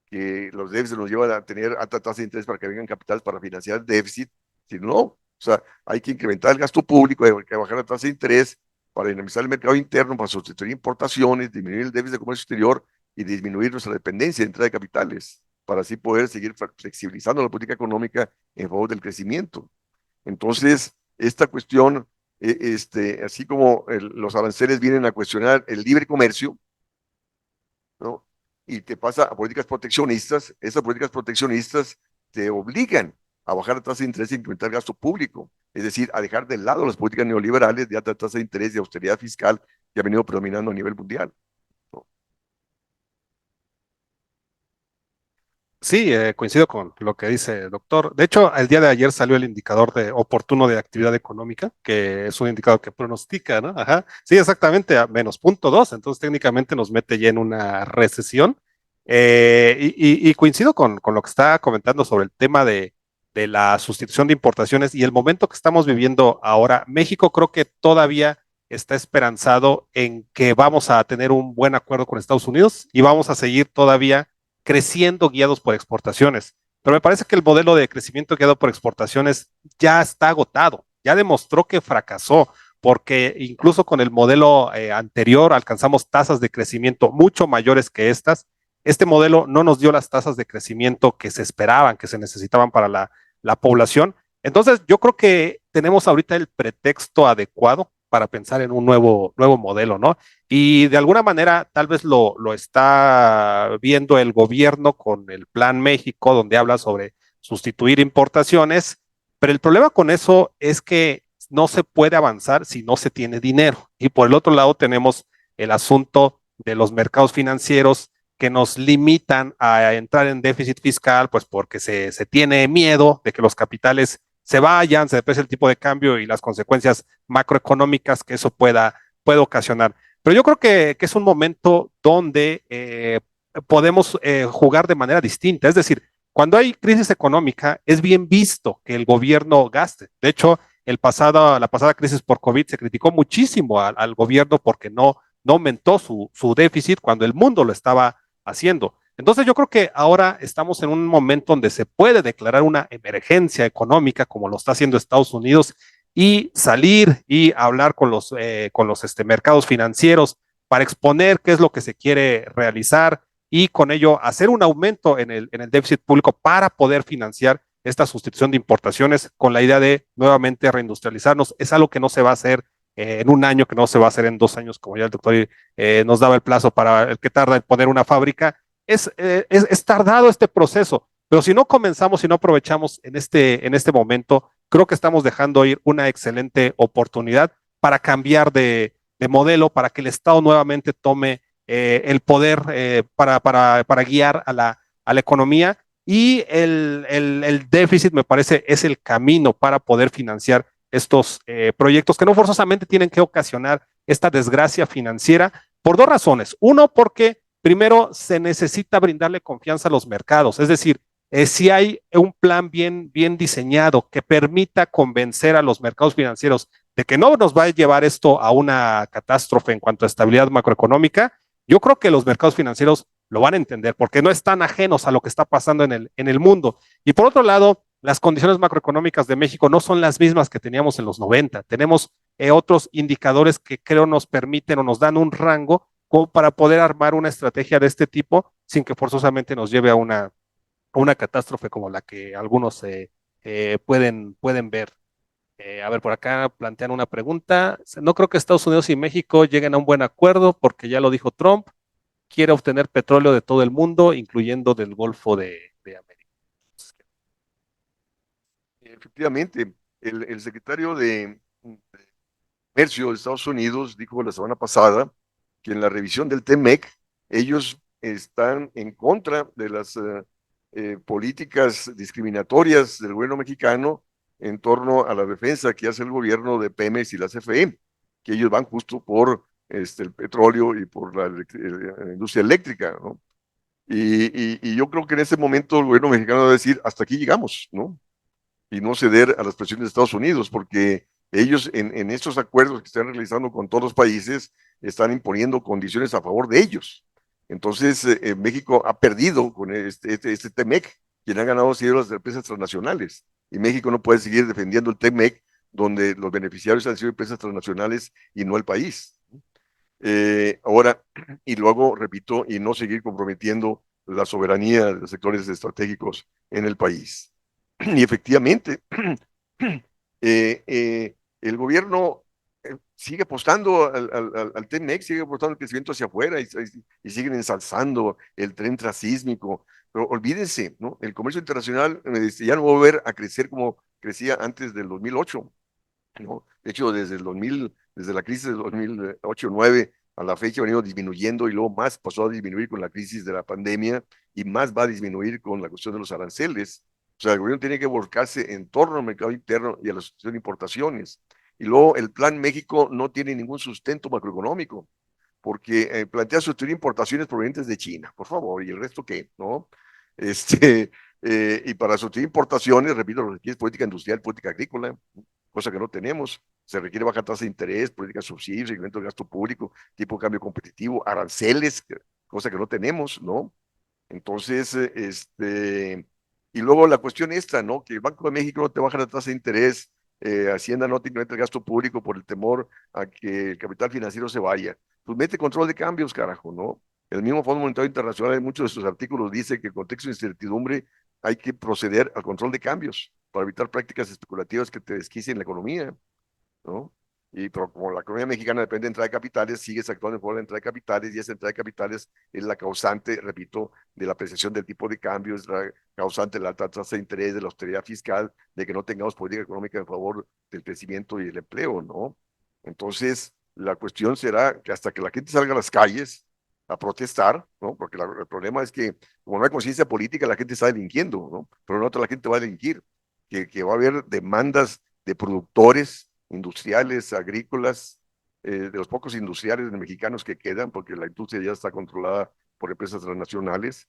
que los déficits nos llevan a tener alta tasa de interés para que vengan capitales para financiar el déficit. Si no, O sea, hay que incrementar el gasto público, hay que bajar la tasa de interés para dinamizar el mercado interno, para sustituir importaciones, disminuir el déficit de comercio exterior y disminuir nuestra dependencia de entrada de capitales, para así poder seguir flexibilizando la política económica en favor del crecimiento. Entonces, esta cuestión, así como los aranceles vienen a cuestionar el libre comercio, ¿no? Y te pasa a políticas proteccionistas, esas políticas proteccionistas te obligan a bajar la tasa de interés e incrementar el gasto público, es decir, a dejar de lado las políticas neoliberales de alta tasa de interés y austeridad fiscal que ha venido predominando a nivel mundial, ¿no? Sí, coincido con lo que dice el doctor. De hecho, el día de ayer salió el indicador de oportuno de actividad económica, que es un indicador que pronostica, ¿no? Ajá. Sí, exactamente, a menos 0.2, entonces técnicamente nos mete ya en una recesión. Y coincido con lo que está comentando sobre el tema de la sustitución de importaciones y el momento que estamos viviendo ahora. México creo que todavía está esperanzado en que vamos a tener un buen acuerdo con Estados Unidos y vamos a seguir todavía creciendo guiados por exportaciones. Pero me parece que el modelo de crecimiento guiado por exportaciones ya está agotado, ya demostró que fracasó, porque incluso con el modelo anterior alcanzamos tasas de crecimiento mucho mayores que estas. Este modelo no nos dio las tasas de crecimiento que se esperaban, que se necesitaban para la población. Entonces, yo creo que tenemos ahorita el pretexto adecuado para pensar en un nuevo modelo, ¿no? Y de alguna manera tal vez lo está viendo el gobierno con el Plan México, donde habla sobre sustituir importaciones, pero el problema con eso es que no se puede avanzar si no se tiene dinero. Y por el otro lado tenemos el asunto de los mercados financieros que nos limitan a entrar en déficit fiscal, pues porque se tiene miedo de que los capitales se vayan, se deprecie el tipo de cambio y las consecuencias macroeconómicas que eso puede ocasionar. Pero yo creo que es un momento donde podemos jugar de manera distinta. Es decir, cuando hay crisis económica, es bien visto que el gobierno gaste. De hecho, la pasada crisis por COVID se criticó muchísimo al gobierno porque no aumentó su déficit cuando el mundo lo estaba haciendo. Entonces yo creo que ahora estamos en un momento donde se puede declarar una emergencia económica como lo está haciendo Estados Unidos y salir y hablar con los mercados financieros para exponer qué es lo que se quiere realizar y con ello hacer un aumento en el déficit público para poder financiar esta sustitución de importaciones con la idea de nuevamente reindustrializarnos. Es algo que no se va a hacer en un año, que no se va a hacer en 2 años, como ya el doctor nos daba el plazo para el que tarda en poner una fábrica. Es tardado este proceso, pero si no comenzamos, si no aprovechamos en este momento, creo que estamos dejando ir una excelente oportunidad para cambiar de modelo, para que el Estado nuevamente tome el poder para guiar a la economía y el déficit me parece es el camino para poder financiar estos proyectos que no forzosamente tienen que ocasionar esta desgracia financiera por dos razones. Uno, porque primero se necesita brindarle confianza a los mercados, es decir, si hay un plan bien diseñado que permita convencer a los mercados financieros de que no nos va a llevar esto a una catástrofe en cuanto a estabilidad macroeconómica, yo creo que los mercados financieros lo van a entender porque no están ajenos a lo que está pasando en el mundo. Y por otro lado, las condiciones macroeconómicas de México no son las mismas que teníamos en los 90. Tenemos otros indicadores que creo nos permiten o nos dan un rango como para poder armar una estrategia de este tipo sin que forzosamente nos lleve a una catástrofe como la que algunos pueden ver. A ver, por acá plantean una pregunta. No creo que Estados Unidos y México lleguen a un buen acuerdo porque ya lo dijo Trump, quiere obtener petróleo de todo el mundo, incluyendo del Golfo de América. Efectivamente, el secretario de Comercio de Estados Unidos dijo la semana pasada que en la revisión del TEMEC ellos están en contra de las políticas discriminatorias del gobierno mexicano en torno a la defensa que hace el gobierno de Pemex y la CFE, que ellos van justo por el petróleo y por la industria eléctrica, ¿no? Y yo creo que en ese momento el gobierno mexicano va a decir, hasta aquí llegamos, ¿no? Y no ceder a las presiones de Estados Unidos, porque ellos en estos acuerdos que están realizando con todos los países están imponiendo condiciones a favor de ellos. Entonces, México ha perdido con este TEMEC, quien ha ganado sido las empresas transnacionales. Y México no puede seguir defendiendo el TEMEC, donde los beneficiarios han sido empresas transnacionales y no el país. Ahora, y luego, repito, y no seguir comprometiendo la soberanía de los sectores estratégicos en el país. Y efectivamente, el gobierno sigue apostando al TEMEC, sigue apostando al crecimiento hacia afuera y siguen ensalzando el tren transísmico. Pero olvídense, ¿no? El comercio internacional ya no va a volver a crecer como crecía antes del 2008, ¿no? De hecho, desde la crisis del 2008-2009 a la fecha ha venido disminuyendo y luego más pasó a disminuir con la crisis de la pandemia y más va a disminuir con la cuestión de los aranceles. O sea, el gobierno tiene que volcarse en torno al mercado interno y a la sustitución de importaciones. Y luego el Plan México no tiene ningún sustento macroeconómico, porque plantea sustituir importaciones provenientes de China, por favor, y el resto qué, ¿no? Este, y para sustituir importaciones, repito, lo requiere política industrial, política agrícola, cosa que no tenemos. Se requiere baja tasa de interés, política de subsidios, incremento del gasto público, tipo de cambio competitivo, aranceles, cosa que no tenemos, ¿no? Entonces, y luego la cuestión esta, ¿no? Que el Banco de México no te baja la tasa de interés, Hacienda no te incrementa el gasto público por el temor a que el capital financiero se vaya. Pues mete control de cambios, carajo, ¿no? El mismo Fondo Monetario Internacional en muchos de sus artículos dice que en contexto de incertidumbre hay que proceder al control de cambios para evitar prácticas especulativas que te desquicien la economía, ¿no? Y pero como la economía mexicana depende de entrada de capitales, sigues actuando en favor de la entrada de capitales y esa entrada de capitales es la causante, repito, de la apreciación del tipo de cambio, es la causante de la alta tasa de interés, de la austeridad fiscal, de que no tengamos política económica en favor del crecimiento y el empleo, ¿no? Entonces, la cuestión será que hasta que la gente salga a las calles a protestar, ¿no? Porque el problema es que como no hay conciencia política, la gente está delinquiendo, ¿no? Pero no toda la gente va a delinquir, que va a haber demandas de productores industriales, agrícolas, de los pocos industriales mexicanos que quedan, porque la industria ya está controlada por empresas transnacionales,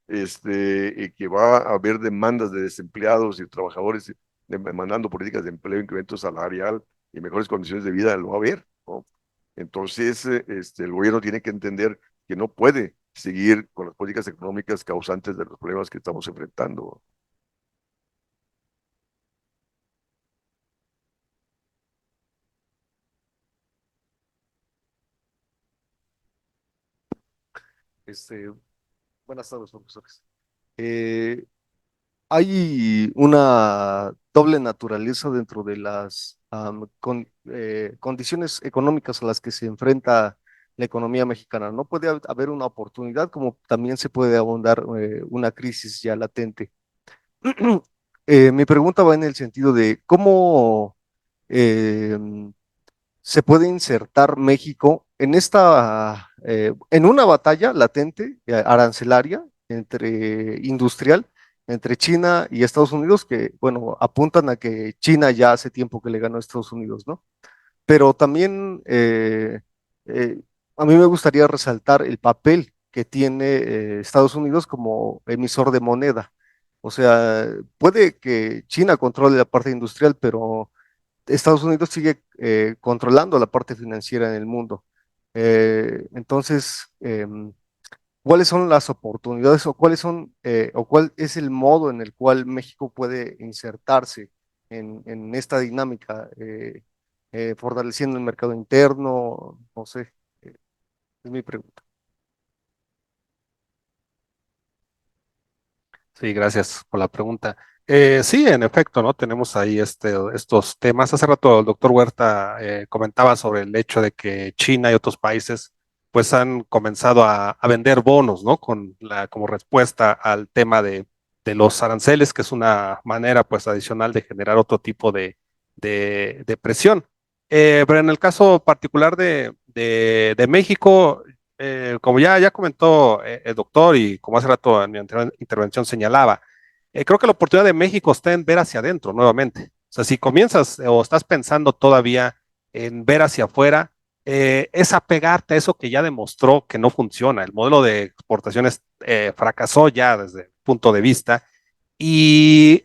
y que va a haber demandas de desempleados y trabajadores demandando políticas de empleo, incremento salarial y mejores condiciones de vida, lo va a haber, ¿no? Entonces, el gobierno tiene que entender que no puede seguir con las políticas económicas causantes de los problemas que estamos enfrentando. Este, Buenas tardes, profesores. Eh, Hay una doble naturaleza dentro de las condiciones económicas a las que se enfrenta la economía mexicana. No puede haber una oportunidad como también se puede abordar una crisis ya latente. Mi pregunta va en el sentido de cómo eh, se puede insertar México en en una batalla latente, arancelaria, industrial, entre China y Estados Unidos, que, bueno, apuntan a que China ya hace tiempo que le ganó a Estados Unidos, ¿no? Pero también eh, a mí me gustaría resaltar el papel que tiene Estados Unidos como emisor de moneda. O sea, puede que China controle la parte industrial, pero Estados Unidos sigue controlando la parte financiera en el mundo. Entonces, ¿cuáles son las oportunidades o o cuál es el modo en el cual México puede insertarse en esta dinámica, fortaleciendo el mercado interno? No sé, eh, es mi pregunta. Sí, gracias por la pregunta. Sí, en efecto, ¿no? Tenemos ahí estos temas. Hace rato el doctor Huerta comentaba sobre el hecho de que China y otros países pues han comenzado a vender bonos, ¿no? Como respuesta al tema de los aranceles, que es una manera pues adicional de generar otro tipo de presión. Pero en el caso particular de México, como ya comentó el doctor y como hace rato en mi intervención señalaba, creo que la oportunidad de México está en ver hacia adentro nuevamente. O sea, si comienzas o estás pensando todavía en ver hacia afuera, es apegarte a eso que ya demostró que no funciona. El modelo de exportaciones fracasó ya desde el punto de vista y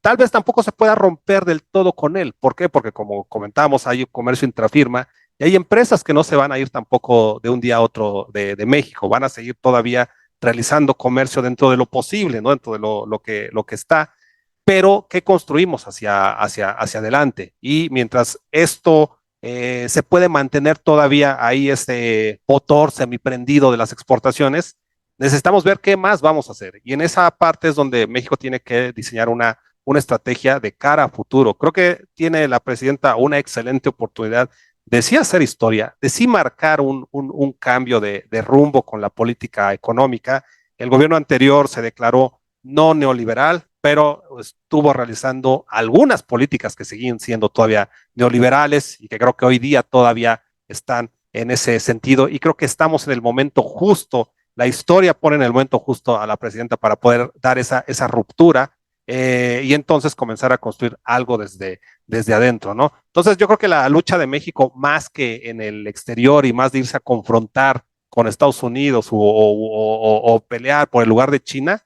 tal vez tampoco se pueda romper del todo con él. ¿Por qué? Porque como comentábamos, hay comercio intrafirma y hay empresas que no se van a ir tampoco de un día a otro de México, van a seguir todavía realizando comercio dentro de lo posible, ¿no? Dentro de lo que está. pero ¿qué construimos hacia adelante? Y mientras esto se puede mantener todavía ahí este motor semiprendido de las exportaciones, necesitamos ver qué más vamos a hacer. Y en esa parte es donde México tiene que diseñar una estrategia de cara a futuro. Creo que tiene la presidenta una excelente oportunidad de sí hacer historia, de sí marcar un cambio de rumbo con la política económica. El gobierno anterior se declaró no neoliberal, pero estuvo realizando algunas políticas que siguen siendo todavía neoliberales y que creo que hoy día todavía están en ese sentido. Y creo que estamos en el momento justo, la historia pone en el momento justo a la presidenta para poder dar esa ruptura y entonces comenzar a construir algo desde adentro, ¿no? Entonces yo creo que la lucha de México, más que en el exterior y más de irse a confrontar con Estados Unidos o pelear por el lugar de China,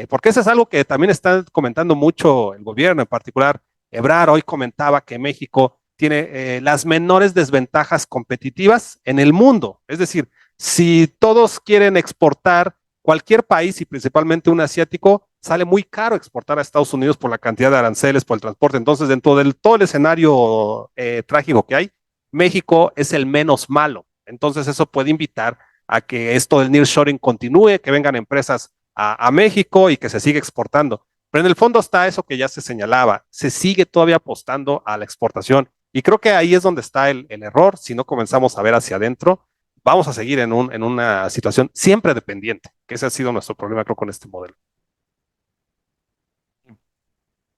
porque eso es algo que también está comentando mucho el gobierno, en particular Ebrard hoy comentaba que México tiene las menores desventajas competitivas en el mundo. Es decir, si todos quieren exportar, cualquier país y principalmente un asiático, sale muy caro exportar a Estados Unidos por la cantidad de aranceles, por el transporte. Entonces, dentro del todo el escenario trágico que hay, México es el menos malo. Entonces, eso puede invitar a que esto del nearshoring continúe, que vengan empresas a México y que se siga exportando. Pero en el fondo está eso que ya se señalaba, se sigue todavía apostando a la exportación y creo que ahí es donde está el error. Si no comenzamos a ver hacia adentro, vamos a seguir en una situación siempre dependiente, que ese ha sido nuestro problema, creo, con este modelo.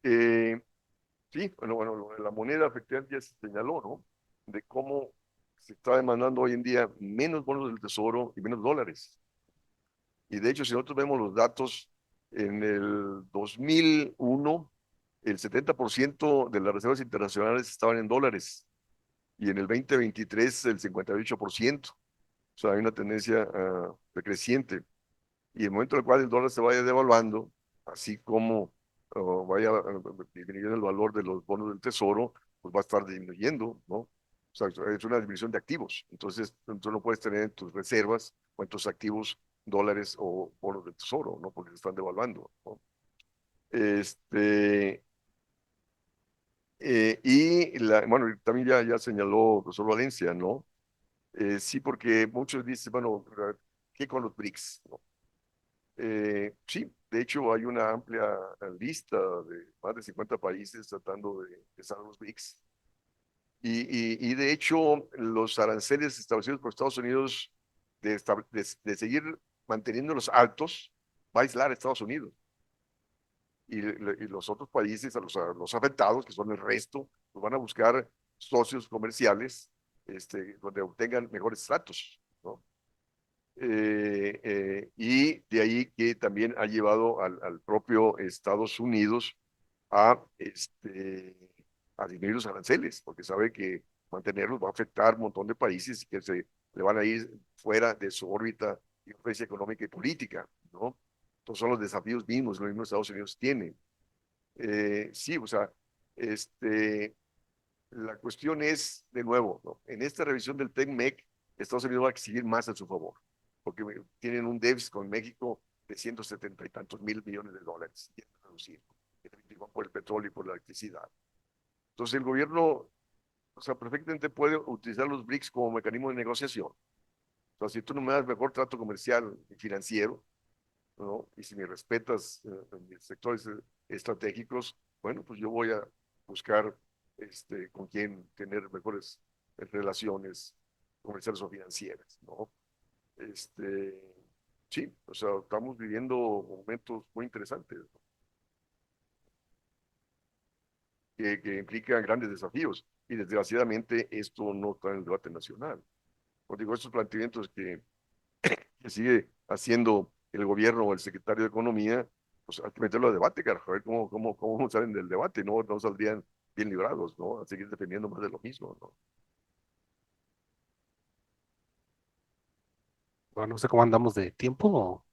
Eh, sí, bueno, lo de la moneda efectivamente ya se señaló, ¿no? De cómo se está demandando hoy en día menos bonos del Tesoro y menos dólares. Y de hecho, si nosotros vemos los datos, en el 2001, el 70% de las reservas internacionales estaban en dólares y en el 2023 el 58%. O sea, hay una tendencia decreciente. Y el momento en el cual el dólar se vaya devaluando, así como vaya disminuyendo el valor de los bonos del Tesoro, pues va a estar disminuyendo, ¿no? O sea, es una disminución de activos. Entonces, tú no puedes tener en tus reservas o en tus activos dólares o bonos del Tesoro, ¿no? Porque se están devaluando, ¿no? Este, bueno, también ya señaló el profesor Valencia, ¿no? Sí, porque muchos dicen, bueno, ¿qué con los BRICS? ¿No? Sí, de hecho hay una amplia lista de más de 50 países tratando de empezar los BRICS. Y de hecho los aranceles establecidos por Estados Unidos de seguir manteniéndolos altos va a aislar a Estados Unidos. Y los otros países, a los afectados, que son el resto, pues van a buscar socios comerciales donde obtengan mejores tratos, ¿no? Y de ahí que también ha llevado al propio Estados Unidos a, a disminuir los aranceles, porque sabe que mantenerlos va a afectar a un montón de países que se le van a ir fuera de su órbita de influencia económica y política, ¿no? Entonces son los desafíos mismos, los mismos Estados Unidos tienen. Sí, o sea, la cuestión es, de nuevo, ¿no? En esta revisión del TEC-MEC, Estados Unidos va a exigir más a su favor, porque tienen un déficit con México de 170 y tantos mil millones de dólares, y reducir, por el petróleo y por la electricidad. Entonces el gobierno, o sea, perfectamente puede utilizar los BRICS como mecanismo de negociación. O sea, si tú no me das mejor trato comercial y financiero, ¿no? Y si me respetas en mis sectores estratégicos, bueno, pues yo voy a buscar con quién tener mejores relaciones comerciales o financieras, ¿no? Sí, o sea, estamos viviendo momentos muy interesantes, ¿no? que implican grandes desafíos y desgraciadamente esto no está en el debate nacional. Como digo, estos planteamientos que sigue haciendo el gobierno o el secretario de Economía, pues hay que meterlo a debate, carajo, a ver cómo salen del debate, no saldrían bien librados, ¿no? A seguir dependiendo más de lo mismo, ¿no? Bueno, no sé cómo andamos de tiempo.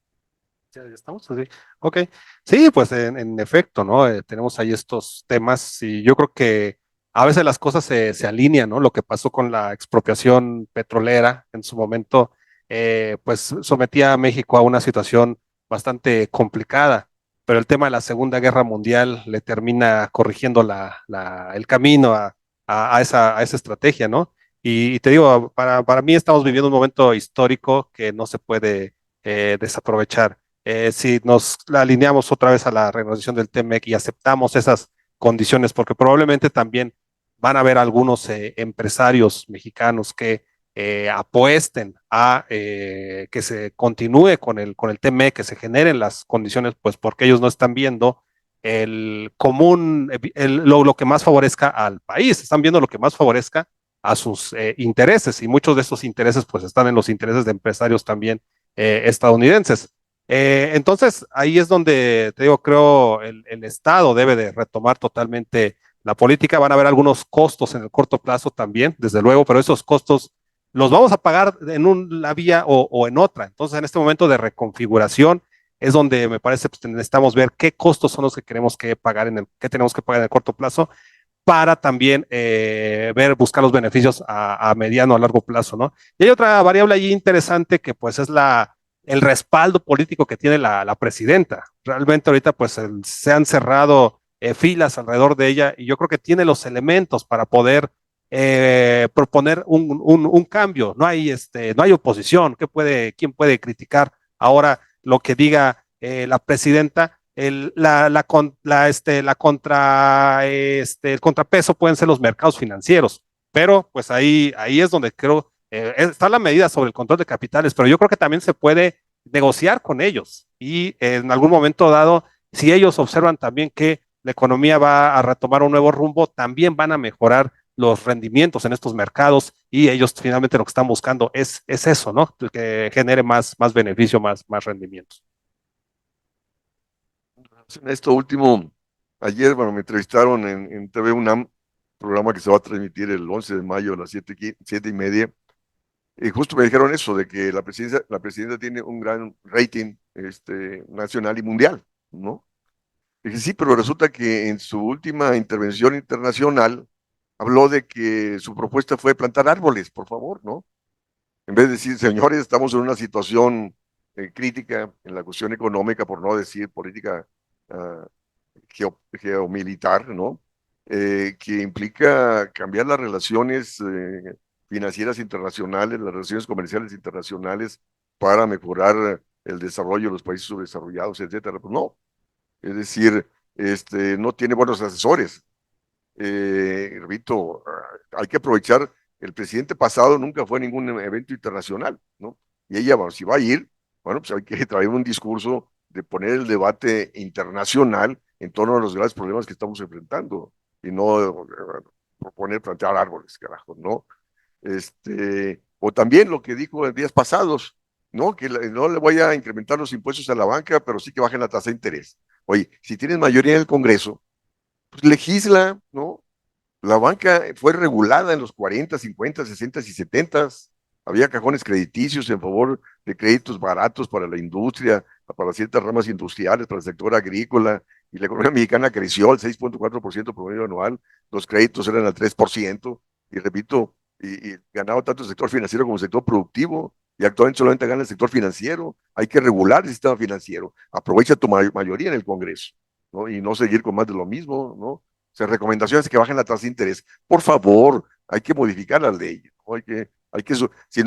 Ya estamos, sí. Ok, sí, pues en efecto, ¿no? Tenemos ahí estos temas y yo creo que a veces las cosas se alinean, ¿no? Lo que pasó con la expropiación petrolera en su momento, pues sometía a México a una situación bastante complicada. pero el tema de la Segunda Guerra Mundial le termina corrigiendo el camino a esa estrategia, ¿no? Y te digo, para mí estamos viviendo un momento histórico que no se puede desaprovechar. Si nos alineamos otra vez a la renegociación del TMEC y aceptamos esas condiciones, porque probablemente también van a haber algunos empresarios mexicanos que apuesten a que se continúe con el TME, que se generen las condiciones, pues porque ellos no están viendo el común, lo que más favorezca al país, están viendo lo que más favorezca a sus intereses y muchos de esos intereses pues están en los intereses de empresarios también estadounidenses. Entonces ahí es donde te digo, creo el Estado debe de retomar totalmente la política. Van a haber algunos costos en el corto plazo también, desde luego, pero esos costos los vamos a pagar en una vía o en otra. Entonces, en este momento de reconfiguración es donde me parece pues, necesitamos ver qué costos son los que queremos que pagar que tenemos que pagar en el corto plazo para también buscar los beneficios a mediano o a largo plazo, ¿no? Y hay otra variable allí interesante que pues es el respaldo político que tiene la presidenta. Realmente ahorita pues se han cerrado filas alrededor de ella y yo creo que tiene los elementos para poder proponer un cambio. No hay oposición. ¿Quién puede criticar ahora lo que diga la presidenta? El contrapeso pueden ser los mercados financieros, pero pues ahí es donde creo está la medida sobre el control de capitales, pero yo creo que también se puede negociar con ellos y en algún momento dado, si ellos observan también que la economía va a retomar un nuevo rumbo, también van a mejorar los rendimientos en estos mercados y ellos finalmente lo que están buscando es eso, ¿no? Que genere más beneficio, más rendimientos. En esto último, ayer, bueno, me entrevistaron en TV UNAM, programa que se va a transmitir el 11 de mayo a las 7:30, y justo me dijeron eso, de que la presidenta tiene un gran rating nacional y mundial, ¿no? Dije, sí, pero resulta que en su última intervención internacional habló de que su propuesta fue plantar árboles, por favor, ¿no? En vez de decir, señores, estamos en una situación crítica en la cuestión económica, por no decir política uh, geomilitar, ¿no? Que implica cambiar las relaciones financieras internacionales, las relaciones comerciales internacionales para mejorar el desarrollo de los países subdesarrollados, etcétera. Pues no, es decir, no tiene buenos asesores. Repito, hay que aprovechar, el presidente pasado nunca fue a ningún evento internacional, ¿no? Y ella, bueno, si va a ir, bueno, pues hay que traer un discurso de poner el debate internacional en torno a los graves problemas que estamos enfrentando y no proponer plantear árboles, carajo, ¿no? O también lo que dijo en días pasados, ¿no? Que no le voy a incrementar los impuestos a la banca, pero sí que bajen la tasa de interés. Oye, si tienes mayoría en el Congreso, pues legisla, ¿no? La banca fue regulada en los 40, 50, 60 y 70. Había cajones crediticios en favor de créditos baratos para la industria, para ciertas ramas industriales, para el sector agrícola, y la economía mexicana creció al 6.4% promedio anual, los créditos eran al 3%, y repito, y ganaba tanto el sector financiero como el sector productivo, y actualmente solamente gana el sector financiero. Hay que regular el sistema financiero. Aprovecha tu mayoría en el Congreso, ¿no? Y no seguir con más de lo mismo, ¿no? O sea, recomendaciones que bajen la tasa de interés. Por favor, hay que modificar las leyes, ¿no? Si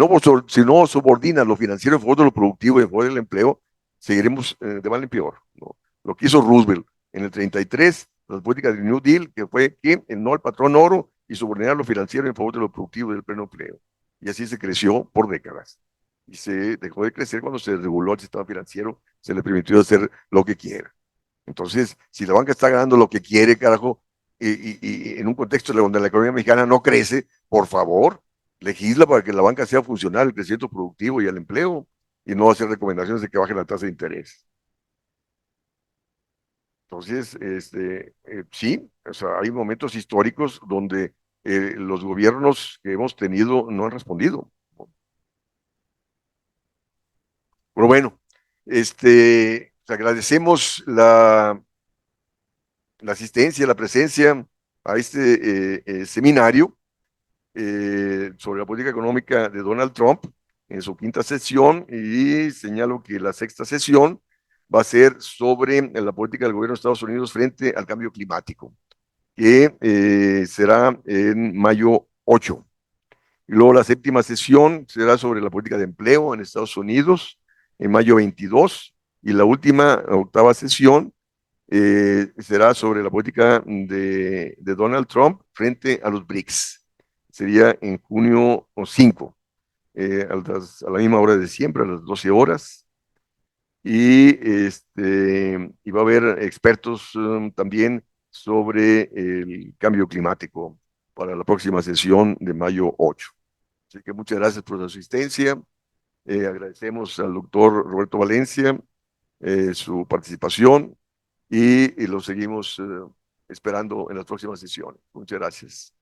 no subordina lo financiero en favor de lo productivo y en favor del empleo, seguiremos de mal en peor, ¿no? Lo que hizo Roosevelt en el 33, las políticas del New Deal, que fue que no al patrón oro y subordinar lo financiero en favor de lo productivo y del pleno empleo. Y así se creció por décadas. Y se dejó de crecer cuando se reguló el sistema financiero, se le permitió hacer lo que quiera. Entonces, si la banca está ganando lo que quiere, carajo, y en un contexto donde la economía mexicana no crece, por favor, legisla para que la banca sea funcional al crecimiento productivo y al empleo, y no hacer recomendaciones de que baje la tasa de interés. Entonces, sí, o sea, hay momentos históricos donde los gobiernos que hemos tenido no han respondido. Pero bueno, agradecemos la asistencia, la presencia a seminario sobre la política económica de Donald Trump en su quinta sesión, y señalo que la sexta sesión va a ser sobre la política del gobierno de Estados Unidos frente al cambio climático, que será en mayo 8. Y luego la séptima sesión será sobre la política de empleo en Estados Unidos en mayo 22. Y la última, octava sesión, será sobre la política de Donald Trump frente a los BRICS. Sería en junio 5, a la misma hora de siempre, a las 12 horas. Y va a haber expertos también sobre el cambio climático para la próxima sesión de mayo 8. Así que muchas gracias por su asistencia. Agradecemos al doctor Roberto Valencia su participación y lo seguimos esperando en las próximas sesiones. Muchas gracias.